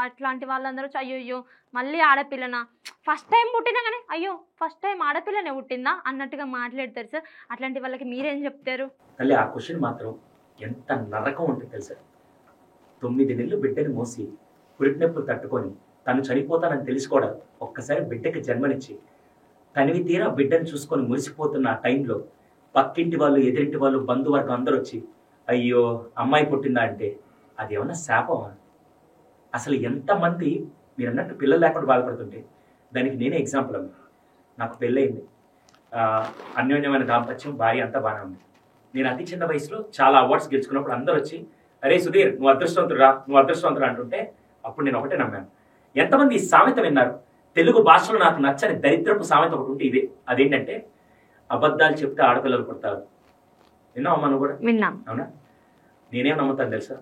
అట్లాంటి వాళ్ళందరూ అయ్యో మళ్ళీ ఆడపిల్లనా, ఫస్ట్ టైం పుట్టినా కానీ అయ్యో ఫస్ట్ టైం ఆడపిల్లనే పుట్టిందా అన్నట్టుగా మాట్లాడతారు సార్. అట్లాంటి వాళ్ళకి మీరేం చెప్తారు? తల్లి ఆ క్వశ్చన్ మాత్రం ఎంత నరకం ఉంటుంది తెలుసా. 9 నెలలు బిడ్డని మోసి పురిటినొప్పులు తట్టుకొని తను చనిపోతానని తెలుసుకోవడం, ఒక్కసారి బిడ్డకి జన్మనిచ్చి తనివి తీరా బిడ్డను చూసుకొని మురిసిపోతున్న ఆ టైంలో పక్కింటి వాళ్ళు ఎదిరింటి వాళ్ళు బంధువర్గం అందరూ వచ్చి అయ్యో అమ్మాయి పుట్టిందా అంటే అది ఏమన్నా శాపమా? అసలు ఎంతమంది మీరు అన్నట్టు పిల్లలు లేకుండా బాధపడుతుంటే దానికి నేనే ఎగ్జాంపుల్ అమ్మ. నాకు పెళ్ళయింది, అన్యోన్యమైన దాంపత్యం, భార్య అంతా బాగానే ఉంది. నేను అతి చిన్న వయసులో చాలా అవార్డ్స్ గెలుచుకున్నప్పుడు అందరూ వచ్చి అరే సుధీర్ నువ్వు అదృష్టవంతురా అంటుంటే అప్పుడు నేను ఒకటే నమ్మాను. ఎంతమంది ఈ సామెత విన్నారు? తెలుగు భాషలో నాకు నచ్చని దరిద్రపు సామెత ఒకటి ఉంటే ఇదే. అదేంటంటే అబద్ధాలు చెప్తే ఆడపిల్లలు పుడతారు. విన్నావు మనం కూడా? విన్నాం. అవునా? నేనేం నమ్ముతాను తెలుసా,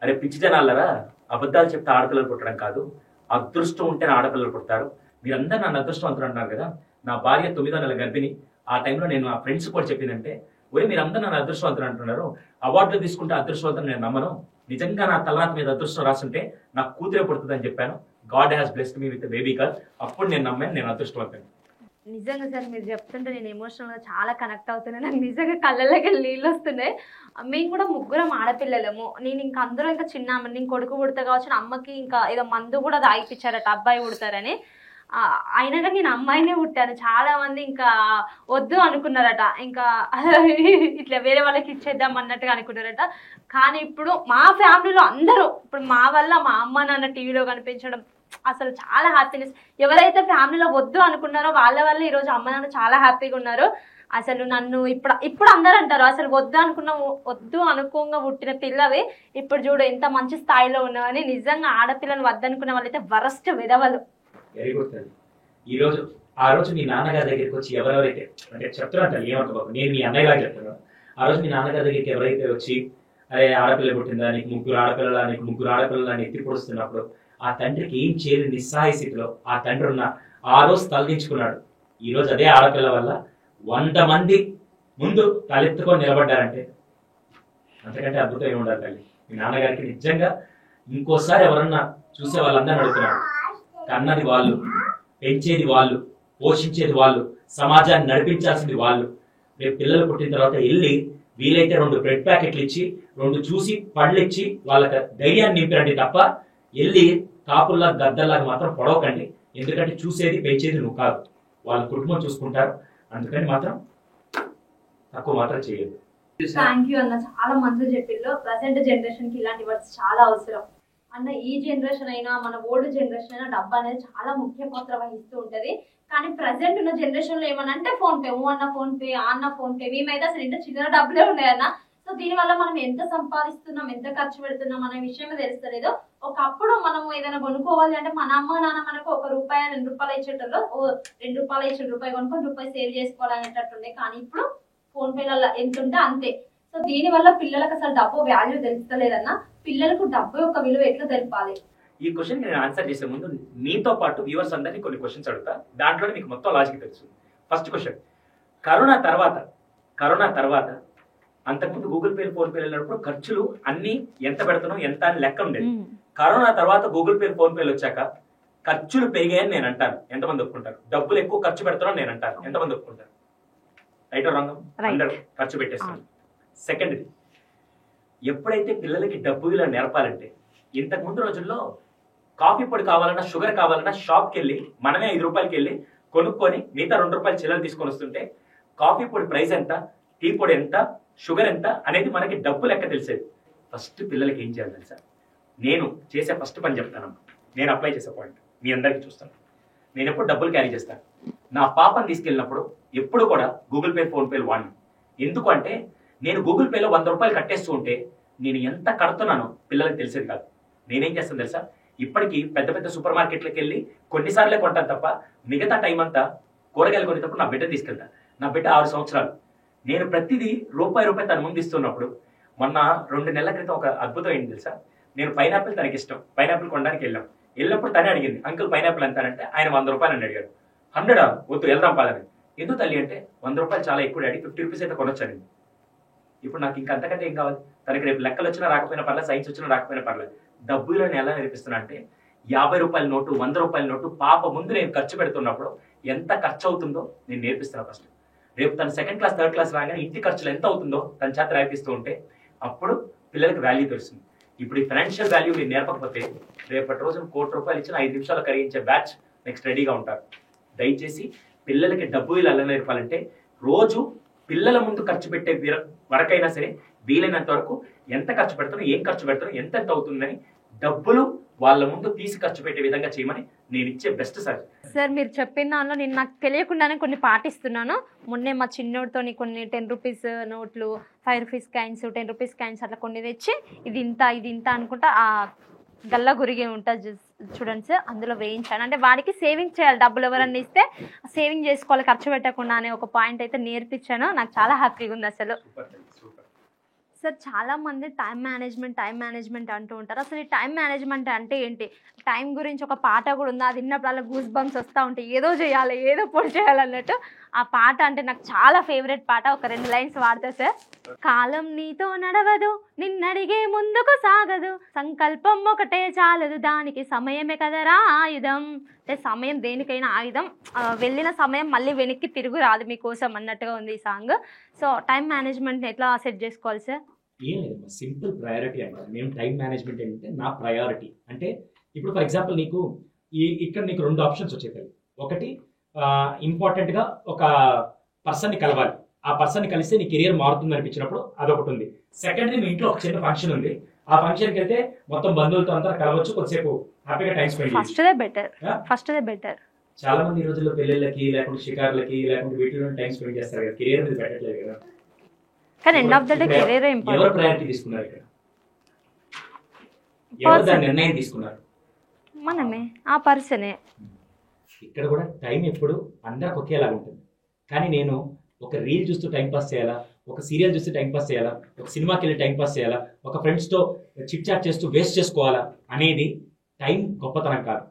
అరే పిచ్చి జనాలరా, అబద్ధాలు చెప్తే ఆడపిల్లలు పుట్టడం కాదు, అదృష్టం ఉంటేనే ఆడపిల్లలు పుడతారు. మీరందరూ నన్ను అదృష్టవంతులు అంటున్నారు కదా, నా భార్య 9వ నెల గర్భిణి. ఆ టైంలో నేను నా ఫ్రెండ్స్ కూడా చెప్పిందంటే ఒరే మీరందరూ నన్ను అదృష్టవంతులు అంటున్నారు, అవార్డులు తీసుకుంటే అదృష్టవంతులు నేను నమ్మను, నిజంగా నా తలనాథ మీద అదృష్టం రాసుంటే నాకు కూతురే పుడుతుందని చెప్పాను. God has blessed me with baby girl. అప్పుడు నేను నమ్మాను, నేను అదృష్టవంతుని. నిజంగా సార్ మీరు చెప్తుంటే నేను ఎమోషనల్గా చాలా కనెక్ట్ అవుతున్నాను. నాకు నిజంగా కళ్ళలోకి నీళ్ళు వస్తున్నాయి. మేము కూడా ముగ్గురం ఆడపిల్లలము. నేను ఇంకా అందరూ ఇంకా చిన్న నేను కొడుకు పుడతా కావచ్చు, అమ్మకి ఇంకా ఏదో మందు కూడా తాగిపించారట అబ్బాయి పుడతారని. అయినా కానీ నేను అమ్మాయినే పుట్టాను. చాలా మంది ఇంకా వద్దు అనుకున్నారట, ఇంకా ఇట్లా వేరే వాళ్ళకి ఇచ్చేద్దాం అన్నట్టుగా అనుకున్నారట. కానీ ఇప్పుడు మా ఫ్యామిలీలో అందరూ ఇప్పుడు మా వల్ల మా అమ్మ నాన్న టీవీలో కనిపించడం, అసలు చాలా హ్యాపీనెస్. ఎవరైతే ఫ్యామిలీలో వద్దు అనుకున్నారో వాళ్ళ వల్ల ఈరోజు అమ్మ నాన్న చాలా హ్యాపీగా ఉన్నారు. అసలు నన్ను ఇప్పుడు అందరూ అంటారు అసలు వద్దు అనుకోగా పుట్టిన పిల్లవి ఇప్పుడు చూడు ఎంత మంచి స్థాయిలో ఉన్నావని. నిజంగా ఆడపిల్లని వద్దనుకున్న వాళ్ళైతే వరస్ట్ విధవలు. Very good. ఈ రోజు ఆ రోజు మీ నాన్నగారి దగ్గరికి వచ్చి ఎవరెవరైతే అంటే చెప్తున్నట్టు ఏమంటారు, నేను మీ అన్నయ్యగా చెప్తున్నాను, ఆ రోజు మీ నాన్నగారి దగ్గరికి ఎవరైతే వచ్చి అరే ఆడపిల్ల పుట్టిందా, నీకు ముగ్గురు ఆడపిల్లల అని ఎత్తి పొడుస్తున్నప్పుడు ఆ తండ్రికి ఏం చేయని నిస్సహాయ స్థితిలో ఆ తండ్రి ఉన్న ఆ రోజు తలదించుకున్నాడు. ఈ రోజు అదే ఆడపిల్ల వల్ల 100 మంది ముందు తలెత్తుకొని నిలబడ్డారంటే అంతకంటే అద్భుతం ఏమి ఉండాలి తల్లి. మీ నాన్నగారికి నిజంగా ఇంకోసారి ఎవరన్నా చూసే వాళ్ళందరినీ అడుగుతున్నారు. కన్నది వాళ్ళు, పెంచేది వాళ్ళు, పోషించేది వాళ్ళు, సమాజాన్ని నడిపించాల్సింది వాళ్ళు. రేపు పిల్లలు పుట్టిన తర్వాత వెళ్ళి వీలైతే 2 బ్రెడ్ ప్యాకెట్లు ఇచ్చి 2 చూసి పళ్ళు ఇచ్చి వాళ్ళకి ధైర్యాన్ని నింపిరండి తప్ప వెళ్ళి కాపుల్లా గద్దల్లాగా మాత్రం పొడవకండి. ఎందుకంటే చూసేది పెంచేది నువ్వు కాదు, వాళ్ళ కుటుంబం చూసుకుంటారు. అందుకని మాత్రం తక్కువ మాత్రం చేయదు. థ్యాంక్ యూ అన్న, చాలా మంది చెప్పిల్లో. ప్రజెంట్ జనరేషన్ కి ఇలాంటి వర్డ్స్ చాలా అవసరం అన్న. ఈ జనరేషన్ అయినా మన ఓల్డ్ జనరేషన్ అయినా డబ్బు అనేది చాలా ముఖ్య పాత్ర వహిస్తూ ఉంటది. కానీ ప్రజెంట్ ఉన్న జనరేషన్ లో ఏమన్నా అంటే ఫోన్ పే, అన్న ఫోన్ పే, అన్న ఫోన్ పే, మేమైతే అసలు ఇంత చిన్న డబ్బులే ఉన్నాయన్న. సో దీని వల్ల మనం ఎంత సంపాదిస్తున్నాం, ఎంత ఖర్చు పెడుతున్నాం అనే విషయమే తెలుస్తలేదు. ఒకప్పుడు మనం ఏదైనా కొనుక్కోవాలి అంటే మన అమ్మ నాన్న మనకు ₹1 ₹2 ఇచ్చేటప్పుడు ₹2 ఇచ్చి రూపాయి కొనుక్కొని రూపాయి సేవ్ చేసుకోవాలనేటట్టుండే. కానీ ఇప్పుడు ఫోన్ పేలలో ఎంత ఉంటే అంతే. సో దీని వల్ల పిల్లలకు అసలు డబ్బు వాల్యూ తెలుస్తలేదన్న. పిల్లలకు డబ్బు యొక్క విలువ ఎట్లా తెలపాలి? ఈ క్వశ్చన్ నేను ఆన్సర్ చేసే ముందు నీతో పాటు వ్యూవర్స్ అందరినీ కొన్ని క్వశ్చన్స్ అడుగుతా. దాంట్లో మీకు మొత్తం లాజిక్ తెలుసు. ఫస్ట్ క్వశ్చన్, కరోనా తర్వాత అంతకుముందు గూగుల్ పే, ఫోన్ పే వెళ్ళినప్పుడు ఖర్చులు అన్ని ఎంత పెడుతున్నాం ఎంత అని లెక్క ఉండేది. కరోనా తర్వాత గూగుల్ పే, ఫోన్ పేలు వచ్చాక ఖర్చులు పెరిగాయని నేను అంటాను. ఎంతమంది ఒప్పుకుంటారు? డబ్బులు ఎక్కువ ఖర్చు పెడుతున్నాం నేను అంటాను. ఎంతమంది ఒప్పుకుంటారు? Right are wrong? అందరూ ఖర్చు పెట్టేస్తాను. సెకండ్ది, ఎప్పుడైతే పిల్లలకి డబ్బు ఇలా నేర్పాలంటే, ఇంతకు ముందు రోజుల్లో కాఫీ పొడి కావాలన్నా షుగర్ కావాలన్నా షాప్కి వెళ్ళి మనమే ₹5 వెళ్ళి కొనుక్కొని మిగతా ₹2 చిల్లర తీసుకొని వస్తుంటే కాఫీ పొడి ప్రైస్ ఎంత, టీ పొడి ఎంత, షుగర్ ఎంత అనేది మనకి డబ్బు లెక్క తెలిసేది. ఫస్ట్ పిల్లలకి ఏం చేయాలి తెలుసా? నేను చేసే ఫస్ట్ పని చెప్తాను. నేను అప్లై చేసే పాయింట్ మీ అందరికీ చూస్తాను. నేను ఎప్పుడు డబ్బులు క్యారీ చేస్తాను. నా పాపని తీసుకెళ్ళినప్పుడు ఎప్పుడు కూడా గూగుల్ పే, ఫోన్ పేలు వాడిని. ఎందుకు అంటే నేను గూగుల్ పేలో ₹100 కట్టేస్తూ ఉంటే నేను ఎంత కడుతున్నానో పిల్లలకి తెలిసేది కాదు. నేనేం చేస్తాను తెలుసా? ఇప్పటికీ పెద్ద పెద్ద సూపర్ మార్కెట్లకు వెళ్ళి కొన్నిసార్లే కొంటాను తప్ప మిగతా టైం అంతా కూరగాయలు కొనేటప్పుడు నా బిడ్డ తీసుకెళ్తాను. నా బిడ్డ 6 సంవత్సరాలు. నేను ప్రతిదీ రూపాయి తన ముందు ఇస్తున్నప్పుడు మొన్న 2 నెలల క్రితం ఒక అద్భుతం ఏంటి తెలుసా? నేను పైనాపిల్ తనకి ఇష్టం, పైనాపిల్ కొనడానికి వెళ్ళినప్పుడు తనే అడిగింది, అంకుల్ పైనాపిల్ అంటానంటే ఆయన ₹100 అని అడిగాడు. 100 వద్దు వెళ్దాం పాలని. ఎందుకు తల్లి అంటే ₹100 చాలా ఎక్కువ డాడీ, ₹50 అయితే కొనొచ్చాను. ఇప్పుడు నాకు ఇంకా అంతకంటే ఏం కావాలి? తనకి రేపు లెక్కలు వచ్చినా రాకపోయినా పర్లేదు, సైన్స్ వచ్చినా రాకపోయినా పర్లేదు. డబ్బులను ఎలా నేర్పిస్తున్నా అంటే ₹50 నోటు, ₹100 నోటు పాప ముందు నేను ఖర్చు పెడుతున్నప్పుడు ఎంత ఖర్చు అవుతుందో నేను నేర్పిస్తున్నా ఫస్ట్. రేపు తను 2nd క్లాస్ 3rd క్లాస్ రాగానే ఇంటి ఖర్చులు ఎంత అవుతుందో తన చేత రాయిపిస్తూ ఉంటే అప్పుడు పిల్లలకి వాల్యూ తెలుస్తుంది. ఇప్పుడు ఈ ఫైనాన్షియల్ వాల్యూ మీరు నేర్పకపోతే రేపటి రోజున ₹1,00,00,000 ఇచ్చిన 5 నిమిషాలు కరిగించే బ్యాచ్ నెక్స్ట్ రెడీగా ఉంటారు. దయచేసి పిల్లలకి డబ్బు ఇలా ఎలా నేర్పాలంటే రోజు పిల్లల ముందు ఖర్చు పెట్టే వరకైనా సరే వీలైనంత వరకు ఎంత ఖర్చు పెడతానో, ఏం ఖర్చు పెడతానో, ఎంత అవుతుందని డబ్బులు వాళ్ళ ముందు తీసి ఖర్చు పెట్టే విధంగా చేయమని నేను ఇచ్చే బెస్ట్ సజెషన్. సార్ మీరు చెప్పిన దానిలో నేను నాకు తెలియకుండానే కొన్ని పాటిస్తున్నాను. మొన్నే మా చిన్నోడితో కొన్ని ₹10 నోట్లు, ₹5 కాయిన్స్, ₹10 కాయిన్స్ అట్లా కొన్ని తెచ్చి ఇది ఇంత అనుకుంటా ఆ గల్ల గురిగి ఉంటుంది చూడండి సార్, అందులో వేయించాను. అంటే వాడికి సేవింగ్ చేయాలి, డబ్బులు ఎవరన్నా ఇస్తే సేవింగ్ చేసుకోవాలి ఖర్చు పెట్టకుండా అనే ఒక పాయింట్ అయితే నేర్పించాను. నాకు చాలా హ్యాపీగా ఉంది అసలు. సార్ చాలా మంది టైం మేనేజ్మెంట్ అంటూ ఉంటారు. అసలు ఈ టైం మేనేజ్మెంట్ అంటే ఏంటి? టైం గురించి ఒక పాట కూడా ఉంది, అది విన్నప్పుడు అలా గూస్ బంప్స్ వస్తూ ఉంటాయి, ఏదో చేయాలి, ఏదో పొడి చేయాలన్నట్టు. ఆ పాట అంటే నాకు చాలా ఫేవరెట్ పాట. ఒక 2 లైన్స్ వాడతా సార్. కాలం నీతో నడవదు, నిన్నడిగే ముందుకు సాగదు, సంకల్పం ఒకటే చాలదు, దానికి సమయమే కదరా ఆయుధం. అంటే సమయం దేనికైనా ఆయుధం, వెళ్ళిన సమయం మళ్ళీ వెనక్కి తిరుగు రాదు మీకోసం అన్నట్టుగా ఉంది ఈ సాంగ్. సో టైం మేనేజ్మెంట్ని ఎట్లా సెట్ చేసుకోవాలి సార్? ఏం లేదు, సింపుల్ ప్రయారిటీ అన్నమాట. మేము టైం మేనేజ్మెంట్ ఏంటంటే నా ప్రయారిటీ అంటే ఇప్పుడు ఫర్ ఎగ్జాంపుల్ నీకు ఇక్కడ నీకు 2 ఆప్షన్స్ వచ్చేది. ఒకటి ఇంపార్టెంట్గా ఒక పర్సన్ని కలవాలి, ఆ పర్సన్ని కలిస్తే నీ కెరియర్ మారుతుంది అనిపించినప్పుడు అదొకటి ఉంది. సెకండరీ మీ ఇంట్లో ఒక చిన్న ఫంక్షన్ ఉంది, ఆ ఫంక్షన్కి వెళ్తే మొత్తం బంధువులతో అంతా కలవచ్చు, కొద్దిసేపు హ్యాపీగా టైం స్పెండ్ చేయొచ్చు. First better. చాలా మంది ఈ రోజుల్లో పెళ్ళిళ్ళకి లేకుంటే షికార్లకి లేకుంటే వీటిలో టైం స్పెండ్ చేస్తారు కదా, కెరీర్ మీద పెట్టట్లేదు కదా. కానీ end of the day career ఎవరు ఇంపార్టెంట్. ప్రయారిటీ తీసుకున్నారు ఇక్కడ? ఎవరు దాని నిర్ణయం తీసుకున్నారు? మనమే, ఆ పర్సనే. ఇక్కడ కూడా టైం ఎప్పుడు అందరికి ఒకేలాగా ఉంటుంది. కానీ నేను ఒక రీల్ చూస్తూ టైం పాస్ చేయాలా, ఒక సీరియల్ చూస్తూ టైం పాస్ చేయాలా, ఒక సినిమాకి వెళ్ళి టైం పాస్ చేయాలా, ఒక ఫ్రెండ్స్తో చిట్ చాట్ చేస్తూ వేస్ట్ చేసుకోవాలా అనేది టైం గొప్పతనం కాదు.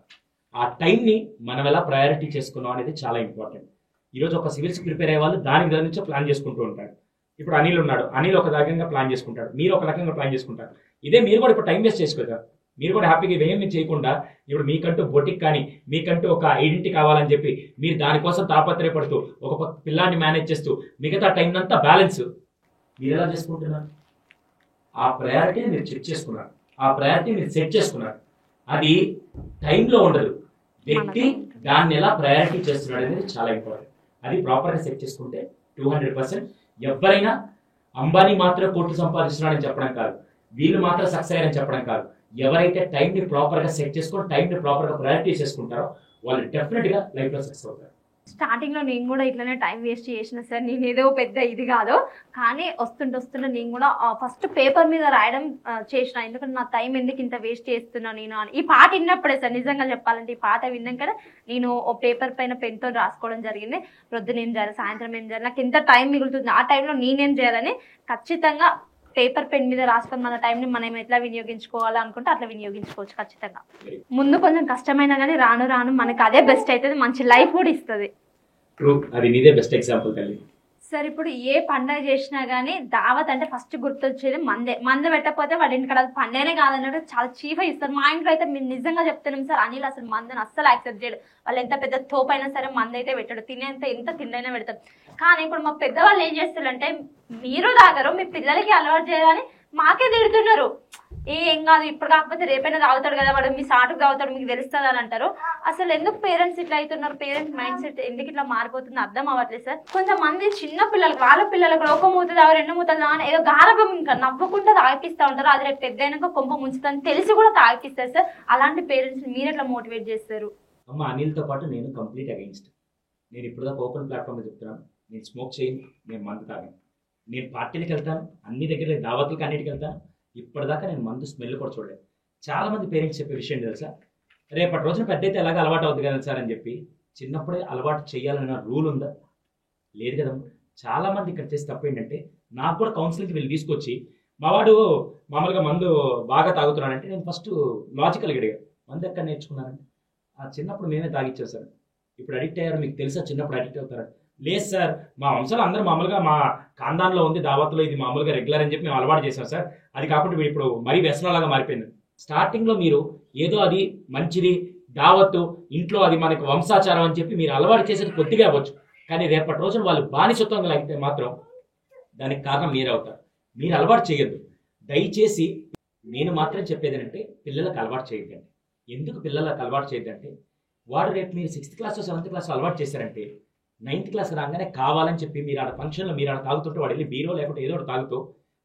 ఆ టైంని మనం ఎలా ప్రయారిటీ చేసుకున్నాం అనేది చాలా ఇంపార్టెంట్. ఈరోజు ఒక సివిల్స్ ప్రిపేర్ అయ్యే వాళ్ళు దానికి దాని నుంచో ప్లాన్ చేసుకుంటూ ఉంటాడు. ఇప్పుడు అనిల్ ఉన్నాడు, అనిల్ ఒక రకంగా ప్లాన్ చేసుకుంటాడు, మీరు ఒక రకంగా ప్లాన్ చేసుకుంటారు. ఇదే మీరు కూడా ఇప్పుడు టైం వేస్ట్ చేసుకోవచ్చు. మీరు కూడా హ్యాపీగా ఇవేమీ చేయకుండా ఇప్పుడు మీకంటూ బొటిక్ కానీ మీకంటూ ఒక ఐడెంటిటీ కావాలని చెప్పి మీరు దానికోసం తాపత్రయపడుతూ ఒక పిల్లాన్ని మేనేజ్ చేస్తూ మిగతా టైం అంతా బ్యాలెన్స్ మీరు ఎలా చేసుకుంటున్నారు? ఆ ప్రయారిటీని మీరు చెక్ చేసుకున్నారు, ఆ ప్రయారిటీ మీరు సెట్ చేసుకున్నారు. అది టైంలో ఉండదు, వ్యక్తి దాన్ని ఎలా ప్రయారిటీ చేస్తున్నాడు అనేది చాలా ఇంపార్టెంట్. అది ప్రాపర్గా సెట్ చేసుకుంటే 200%. ఎవరైనా అంబానీ మాత్రం కోట్లు సంపాదిస్తున్నాడని చెప్పడం కాదు, వీళ్ళు మాత్రం సక్సెస్ అయ్యారని చెప్పడం కాదు. ఎవరైతే టైంని ప్రాపర్గా సెట్ చేసుకొని టైంని ప్రాపర్గా ప్రయారిటీ చేసుకుంటారో వాళ్ళు డెఫినెట్గా లైఫ్లో సక్సెస్ అవుతారు. స్టార్టింగ్ లో నేను కూడా ఇట్లనే టైం వేస్ట్ చేసిన సార్. నేను ఏదో పెద్ద ఇది కాదు, కానీ వస్తుంటే నేను కూడా ఫస్ట్ పేపర్ మీద రాయడం చేసిన. ఎందుకంటే నా టైం ఎందుకు ఇంత వేస్ట్ చేస్తున్నా నేను అని. ఈ పాట విన్నప్పుడే సార్, నిజంగా చెప్పాలంటే ఈ పాట విన్నాకనే నేను పేపర్ పైన పెన్తో రాసుకోవడం జరిగింది. ప్రొద్దున ఏం చేయాలి, సాయంత్రం ఏం చేయాలి, నాకు ఎంత టైం మిగులుతుంది, ఆ టైంలో నేనేం చేయాలని ఖచ్చితంగా పేపర్ పెన్ మీద రాసుకొని మన టైంని మనం ఎట్లా వినియోగించుకోవాలి అనుకుంటే అట్లా వినియోగించుకోవచ్చు ఖచ్చితంగా. ముందు కొంచెం కష్టమైనా కానీ రాను రాను మనకు అదే బెస్ట్ అవుతుంది, మంచి లైఫ్ కూడా ఇస్తుంది. అది నీదే బెస్ట్ ఎగ్జాంపుల్ తల్లి. సార్ ఇప్పుడు ఏ పండగ చేసినా కానీ దావత్ అంటే ఫస్ట్ గుర్తొచ్చేది మందే పెట్టకపోతే వాళ్ళ ఇంటికాడ అది పండగనే కాదన్నట్టు చాలా చీఫ్గా ఇస్తారు. మా ఇంట్లో అయితే మీరు నిజంగా చెప్తున్నాం సార్, అనిల్ అసలు మందని అస్సలు యాక్సెప్ట్ చేయడు. వాళ్ళు ఎంత పెద్ద తోపైనా సరే మంది అయితే పెట్టాడు, ఎంత తిండైనా పెడతారు. కానీ ఇప్పుడు మా పెద్దవాళ్ళు ఏం చేస్తారంటే, మీరు తాగరు మీ పిల్లలకి అలవాటు చేయాలని మాకే తిడుతున్నారు. ఏం కాదు ఇప్పుడు కాకపోతే రేపైనా తాగుతాడు కదా వాడు, మీ సాటుకు తాగుతాడు మీకు తెలుస్తుంది అని అంటారు. అసలు ఎందుకు పేరెంట్స్ ఇట్లా అవుతున్నారు, పేరెంట్స్ మైండ్ సెట్ ఎందుకు ఇట్లా మారిపోతుంది అర్థం అవ్వట్లేదు సార్. కొంతమంది చిన్న పిల్లలకు వాళ్ళ పిల్లలకు ఒక మూత తాగు 2 మూతలు తాగని ఏదో గారభం ఇంకా నవ్వకుండా తాగిపిస్తూ ఉంటారు. అది రేపు పెద్ద అయినాక కొంప ముంచుతాను తెలిసి కూడా తాగిపిస్తారు సార్. అలాంటి పేరెంట్స్ మీరు ఎట్లా మోటివేట్ చేస్తారు? అమ్మ, అనిల్తో పాటు నేను కంప్లీట్ అగెయిన్స్ట్. నేను ఇప్పుడు దాకా ఓపెన్ ప్లాట్ఫామ్లో చెప్తున్నాను, నేను స్మోక్ చేయను, నేను మందు తాగాను, నేను పార్టీలకు వెళ్తాను, అన్ని దగ్గర దావతులకు అన్నిటికి వెళ్తాను. ఇప్పటిదాకా నేను మందు స్మెల్ కూడా చూడలేదు. చాలామంది పేరెంట్స్ చెప్పే విషయం తెలుసా, రేపటి రోజున పెద్ద అయితే ఎలాగ అలవాటు అవుతుంది కదా సార్ అని చెప్పి చిన్నప్పుడే అలవాటు చేయాలన్న రూల్ ఉందా? లేదు కదా. చాలామంది ఇక్కడ చేసే తప్పు ఏంటంటే, నాకు కూడా కౌన్సిలింగ్కి వెళ్ళి తీసుకొచ్చి మా వాడు మామూలుగా మందు బాగా తాగుతున్నాడంటే నేను ఫస్ట్ లాజికల్గా అడిగా, మందు ఎక్కడ నేర్చుకున్నానంటే ఆ చిన్నప్పుడు మేమే తాగిచ్చాం సార్. ఇప్పుడు అడిక్ట్ అయ్యారు మీకు తెలుసా, చిన్నప్పుడు అడిక్ట్ అవుతారా? లేదు సార్, మా వంశంలో అందరూ మామూలుగా మా ఖాందాన్లో ఉంది దావత్లో ఇది మామూలుగా రెగ్యులర్ అని చెప్పి మేము అలవాటు చేశాం సార్. అది కాకుండా ఇప్పుడు మరీ వ్యసనంలాగా మారిపోయింది. స్టార్టింగ్లో మీరు ఏదో అది మంచిది దావత్తు ఇంట్లో అది మనకు వంశాచారం అని చెప్పి మీరు అలవాటు చేసేది కొద్దిగా అవ్వచ్చు, కానీ రేపటి రోజున వాళ్ళు బానిసత్వంగా లేకపోతే మాత్రం దానికి కారణం మీరే అవుతారు. మీరు అలవాటు చేయొద్దు దయచేసి. నేను మాత్రం చెప్పేది ఏంటంటే పిల్లలకు అలవాటు చేయొద్దండి. ఎందుకు పిల్లలకు అలవాటు చేయొద్దంటే, వాడు రేపు మీరు 6th క్లాస్ 7th క్లాస్ అలవాటు చేశారంటే 9th క్లాస్ రాగానే కావాలని చెప్పి మీరు ఆడ ఫంక్షన్లో మీరు ఆడ తాగుతుంటే వాడు వెళ్ళి బీరో లేకుంటే ఏదో ఒకటి తాగుతూ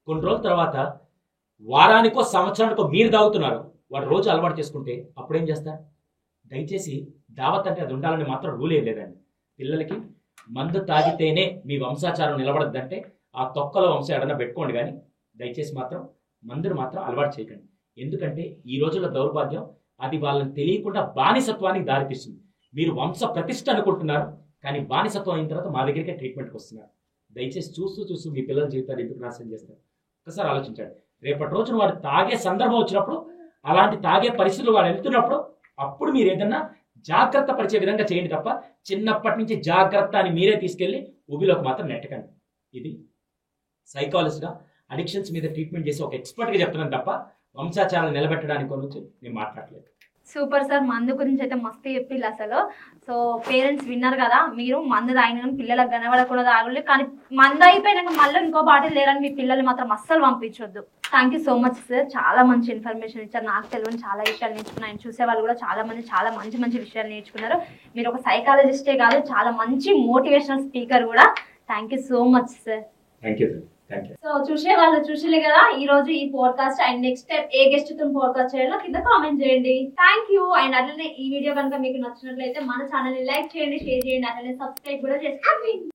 కొన్ని రోజుల తర్వాత వారానికో సంవత్సరానికో మీరు తాగుతున్నారు, వాడు రోజు అలవాటు చేసుకుంటే అప్పుడేం చేస్తారు? దయచేసి దావత్ అంటే అది ఉండాలని మాత్రం రూల్ ఏం లేదండి. పిల్లలకి మందు తాగితేనే మీ వంశాచారం నిలబడద్దంటే ఆ తొక్కలో వంశం ఎడన్నా పెట్టుకోండి, కానీ దయచేసి మాత్రం మందును మాత్రం అలవాటు చేయకండి. ఎందుకంటే ఈ రోజుల్లో దౌర్భాగ్యం అది వాళ్ళని తెలియకుండా బానిసత్వానికి దారితీస్తుంది. మీరు వంశ ప్రతిష్ట అనుకుంటున్నారు, కానీ బానిసత్వం అయిన తర్వాత మా దగ్గరికే ట్రీట్మెంట్కి వస్తున్నారు. దయచేసి చూస్తూ మీ పిల్లల జీవితాలు ఎందుకు నాశనం చేస్తారు? ఒకసారి ఆలోచించండి. రేపటి రోజున వాడు తాగే సందర్భం వచ్చినప్పుడు, అలాంటి తాగే పరిస్థితులు వాడు వెళ్తున్నప్పుడు అప్పుడు మీరు ఏదన్నా జాగ్రత్త పరిచే విధంగా చేయండి తప్ప చిన్నప్పటి నుంచి జాగ్రత్త అని మీరే తీసుకెళ్ళి ఊబిలోకి మాత్రం నెట్టకండి. ఇది సైకాలజిస్ట్గా అడిక్షన్స్ మీద ట్రీట్మెంట్ చేసి ఒక ఎక్స్పర్ట్గా చెప్తున్నాను తప్ప వంశాచారాలు నిలబెట్టడానికి గురించి నేను మాట్లాడలేదు. సూపర్ సార్, మందు గురించి అయితే మస్తు చెప్పిల్లు అసలు. సో పేరెంట్స్ విన్నారు కదా, మీరు మందు తాగిన పిల్లలకు కనబడకుండా తాగలేదు, కానీ మందు అయిపోయినాక మళ్ళీ ఇంకో బాటిల్ లేరని మీ పిల్లల్ని మాత్రం అస్సలు పంపించొద్దు. Thank you so much sir, చాలా మంచి ఇన్ఫర్మేషన్ ఇచ్చారు. నాకు తెలియని చాలా విషయాలు నేర్చుకున్నాను. చూసే వాళ్ళు కూడా చాలా మంది చాలా మంచి విషయాలు నేర్చుకున్నారు. మీరు ఒక సైకాలజిస్టే కాదు, చాలా మంచి మోటివేషనల్ స్పీకర్ కూడా. Thank you so much sir. Thank you. Thank you. So చూసే వాళ్ళు చూసిలే కదా ఈ రోజు ఈ podcast and next time A guest తో పోడ్కాస్ట్ చేయాలో కింద కామెంట్ చేయండి. Thank you. అండ్ అట్లనే ఈ వీడియో కనుక మీకు నచ్చినట్లయితే మన ఛానల్ ని లైక్ చేయండి, షేర్ చేయండి, అట్లనే సబ్స్క్రైబ్ కూడా చేసుకోండి.